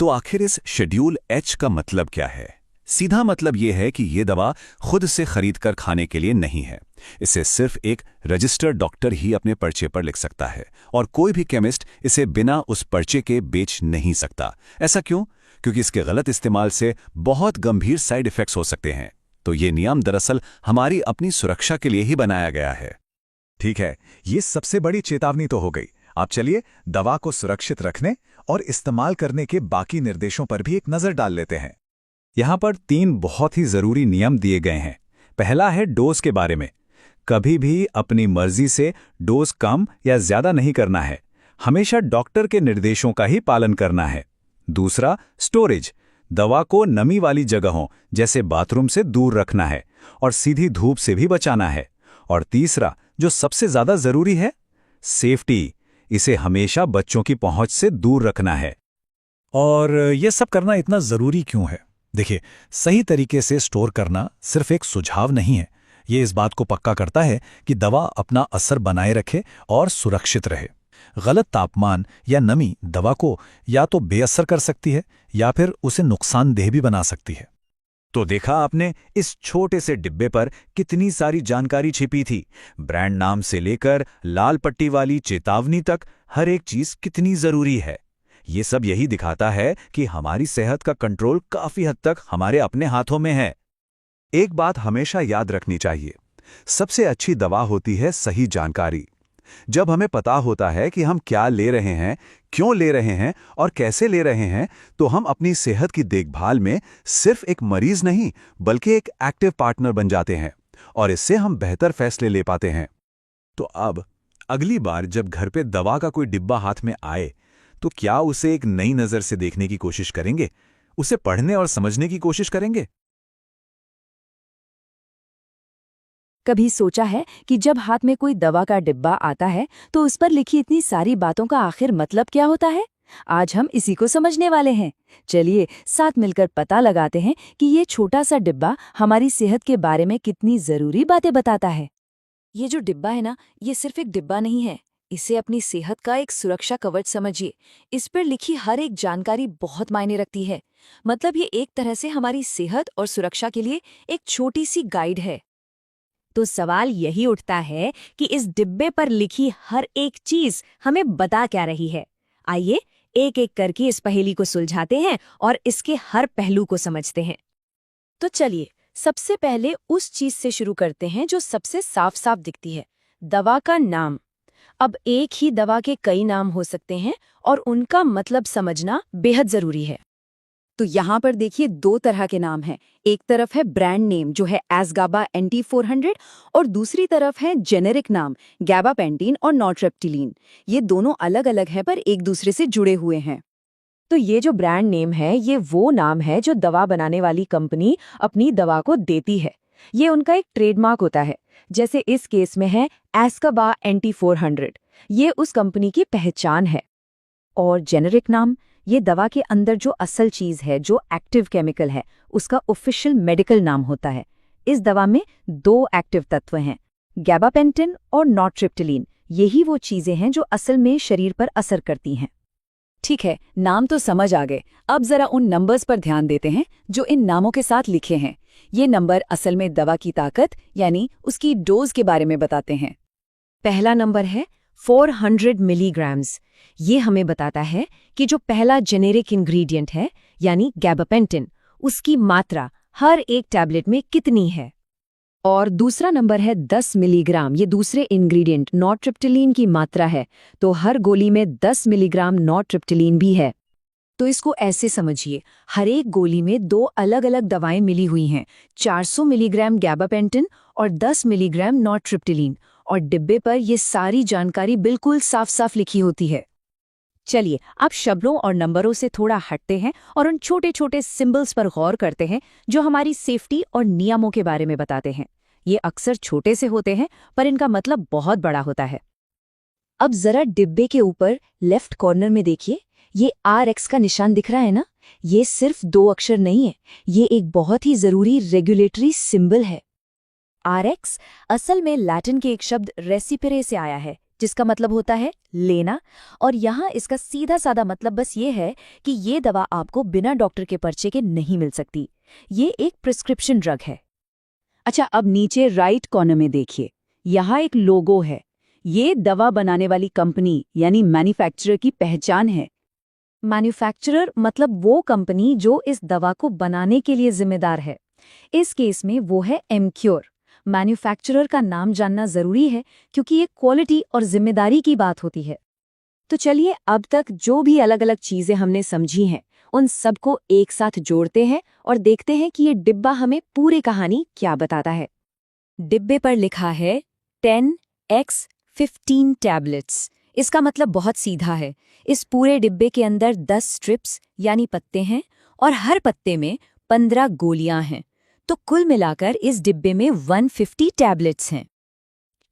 तो आखिर इस शेड्यूल H का मतलब क्या है? सीधा मतलब यह है कि यह दवा खुद से खरीदकर खाने के लिए नहीं है। इसे सिर्फ एक रजिस्टर्ड डॉक्टर ही अपने पर्चे पर लिख सकता है, और कोई भी केमिस्ट इसे बिना उस पर्चे के बेच नहीं सकता। ऐसा क्यों? क्योंकि इसके गलत इस्तेमाल से बहुत गंभीर साइड इफेक्ट्स हो सकते हैं। तो ये नियम दरअसल हमारी अपनी सुरक्षा के लिए ही बनाया गया है। ठीक है, ये सबसे बड़ी चेतावनी तो हो गई। आप चलिए दवा को सुरक्षित रखने और इस्तेमाल करने के बाकी निर्देशों पर भी एक नजर डाल लेते हैं। यहां पर 3 बहुत ही जरूरी नियम दिए गए हैं। पहला है डोज के बारे में। कभी भी अपनी मर्जी से डोज कम या ज्यादा नहीं करना है, हमेशा डॉक्टर के निर्देशों का ही पालन करना है। दूसरा, स्टोरेज। दवा को नमी वाली जगहों जैसे बाथरूम से दूर रखना है और सीधी धूप से भी बचाना है। और तीसरा, जो सबसे ज्यादा जरूरी है, सेफ्टी। इसे हमेशा बच्चों की पहुंच से दूर रखना है। और ये सब करना इतना जरूरी क्यों है? देखिए, सही तरीके से स्टोर करना सिर्फ एक सुझाव नहीं है, ये इस बात को पक्का करता है कि दवा अपना असर बनाए रखे और सुरक्षित रहे। गलत तापमान या नमी दवा को या तो बेअसर कर सकती है या फिर उसे नुकसानदेह भी बना सकती है। तो देखा आपने, इस छोटे से डिब्बे पर कितनी सारी जानकारी छिपी थी। ब्रांड नाम से लेकर लाल पट्टी वाली चेतावनी तक हर एक चीज कितनी जरूरी है। ये सब यही दिखाता है कि हमारी सेहत का कंट्रोल काफी हद तक हमारे अपने हाथों में है। एक बात हमेशा याद रखनी चाहिए, सबसे अच्छी दवा होती है सही जानकारी। जब हमें पता होता है कि हम क्या ले रहे हैं, क्यों ले रहे हैं और कैसे ले रहे हैं, तो हम अपनी सेहत की देखभाल में सिर्फ एक मरीज नहीं बल्कि एक एक्टिव पार्टनर बन जाते हैं, और इससे हम बेहतर फैसले ले पाते हैं। तो अब अगली बार जब घर पे दवा का कोई डिब्बा हाथ में आए, तो क्या उसे एक नई नज़र से देखने की कोशिश करेंगे? उसे पढ़ने और समझने की कोशिश करेंगे? कभी सोचा है कि जब हाथ में कोई दवा का डिब्बा आता है तो उस पर लिखी इतनी सारी बातों का आखिर मतलब क्या होता है? आज हम इसी को समझने वाले हैं। चलिए साथ मिलकर पता लगाते हैं कि ये छोटा सा डिब्बा हमारी सेहत के बारे में कितनी जरूरी बातें बताता है। ये जो डिब्बा है ना, ये सिर्फ एक डिब्बा नहीं है, इसे अपनी सेहत का एक सुरक्षा कवच समझिए। इस पर लिखी हर एक जानकारी बहुत मायने रखती है। मतलब ये एक तरह से हमारी सेहत और सुरक्षा के लिए एक छोटी सी गाइड है। तो सवाल यही उठता है कि इस डिब्बे पर लिखी हर एक चीज हमें बता क्या रही है। आइए एक एक करके इस पहेली को सुलझाते हैं और इसके हर पहलू को समझते हैं। तो चलिए सबसे पहले उस चीज से शुरू करते हैं जो सबसे साफ साफ दिखती है, दवा का नाम। अब एक ही दवा के कई नाम हो सकते हैं और उनका मतलब समझना बेहद जरूरी है। तो यहाँ पर देखिए 2 तरह के नाम हैं। एक तरफ है ब्रांड नेम जो है एसगाबा एंटी 400 और दूसरी तरफ है जेनेरिक नाम गैबापेंटीन और नॉट्रेप्टिलीन। ये दोनों अलग अलग हैं पर एक दूसरे से जुड़े हुए हैं। तो ये जो ब्रांड नेम है ये वो नाम है जो दवा बनाने वाली कंपनी अपनी दवा को देती है। ये उनका एक ट्रेडमार्क होता है। जैसे इस केस में है एस्काबा एंटी 400, ये उस कंपनी की पहचान है। और जेनेरिक नाम, ये दवा के अंदर जो असल चीज है, जो एक्टिव केमिकल है, उसका ऑफिशियल मेडिकल नाम होता है। इस दवा में 2 एक्टिव तत्व हैं, गैबापेंटिन और नॉट्रेप्टिलीन। यही वो चीजें हैं जो असल में शरीर पर असर करती हैं। ठीक है, नाम तो समझ आ गए। अब जरा उन नंबर्स पर ध्यान देते हैं जो इन नामों के साथ लिखे हैं। ये नंबर असल में दवा की ताकत यानी उसकी डोज के बारे में बताते हैं। पहला नंबर है 400 मिलीग्राम्स। ये हमें बताता है कि जो पहला जेनेरिक इंग्रेडिएंट है यानी गैबापेंटिन, उसकी मात्रा हर एक टैबलेट में कितनी है। और दूसरा नंबर है 10 मिलीग्राम। ये दूसरे इंग्रेडिएंट नॉट्रेप्टिलीन की मात्रा है, तो हर गोली में 10 मिलीग्राम नॉट्रेप्टिलीन भी है। तो इसको ऐसे समझिए, हर एक गोली में 2 अलग अलग दवाएं मिली हुई हैं, 400 मिलीग्राम गैबापेंटिन और 10 मिलीग्राम नॉट्रेप्टिलीन। और डिब्बे पर ये सारी जानकारी बिल्कुल साफ साफ लिखी होती है। चलिए अब शब्दों और नंबरों से थोड़ा हटते हैं और उन छोटे छोटे सिंबल्स पर गौर करते हैं जो हमारी सेफ्टी और नियमों के बारे में बताते हैं। ये अक्सर छोटे से होते हैं पर इनका मतलब बहुत बड़ा होता है। अब जरा डिब्बे के ऊपर लेफ्ट कॉर्नर में देखिए, ये RX का निशान दिख रहा है ना? ये सिर्फ 2 अक्षर नहीं है, ये एक बहुत ही जरूरी रेगुलेटरी सिंबल है। RX असल में लैटिन के एक शब्द रेसिपिरे से आया है, जिसका मतलब होता है लेना। और यहाँ इसका सीधा साधा मतलब बस ये है कि ये दवा आपको बिना डॉक्टर के पर्चे के नहीं मिल सकती। ये एक प्रिस्क्रिप्शन ड्रग है। अच्छा, अब नीचे राइट कॉर्नर में देखिए, यहाँ एक लोगो है। ये दवा बनाने वाली कंपनी यानी मैन्युफैक्चरर की पहचान है। मैन्युफैक्चरर मतलब वो कंपनी जो इस दवा को बनाने के लिए जिम्मेदार है। इस केस में वो है एमक्योर। मैन्युफैक्चरर का नाम जानना जरूरी है क्योंकि ये क्वालिटी और जिम्मेदारी की बात होती है। तो चलिए अब तक जो भी अलग अलग चीजें हमने समझी हैं, उन सबको एक साथ जोड़ते हैं और देखते हैं कि ये डिब्बा हमें पूरी कहानी क्या बताता है। डिब्बे पर लिखा है 10x15 टैबलेट्स। इसका मतलब बहुत सीधा है। इस पूरे डिब्बे के अंदर 10 स्ट्रिप्स यानी पत्ते हैं और हर पत्ते में 15 गोलियां हैं। तो कुल मिलाकर इस डिब्बे में 150 टैबलेट्स हैं।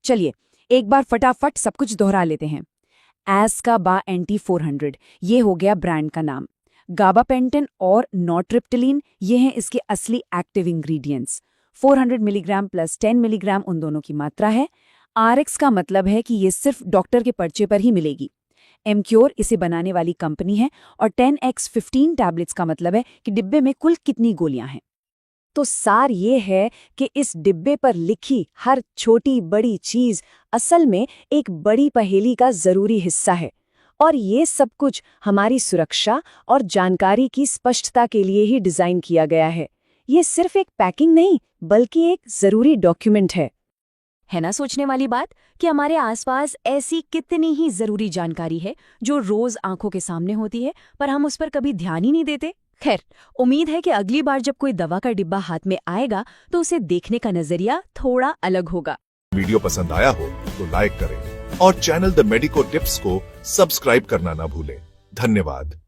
चलिए एक बार फटाफट सब कुछ दोहरा लेते हैं। एस्काबा एंटी 400 ये हो गया ब्रांड का नाम। गाबापेंटिन और नॉट्रेप्टिलीन ये हैं इसके असली active ingredients. 400 milligram plus 10 milligram उन दोनों की मात्रा है। RX का मतलब है कि ये सिर्फ डॉक्टर के पर्चे पर ही मिलेगी। एमक्योर इसे बनाने वाली कंपनी है और 10x15 टैबलेट्स का मतलब है कि डिब्बे में कुल कितनी गोलियां हैं। तो सार ये है कि इस डिब्बे पर लिखी हर छोटी बड़ी चीज असल में एक बड़ी पहेली का जरूरी हिस्सा है। और ये सब कुछ हमारी सुरक्षा और जानकारी की स्पष्टता के लिए ही डिजाइन किया गया है। ये सिर्फ एक पैकिंग नहीं बल्कि एक जरूरी डॉक्यूमेंट है। है ना सोचने वाली बात कि हमारे आसपास ऐसी कितनी ही जरूरी जानकारी है जो रोज आंखों के सामने होती है पर हम उस पर कभी ध्यान ही नहीं देते। खैर, उम्मीद है कि अगली बार जब कोई दवा का डिब्बा हाथ में आएगा तो उसे देखने का नजरिया थोड़ा अलग होगा। वीडियो पसंद आया हो तो लाइक करें और चैनल द मेडिको टिप्स को सब्सक्राइब करना ना भूलें। धन्यवाद।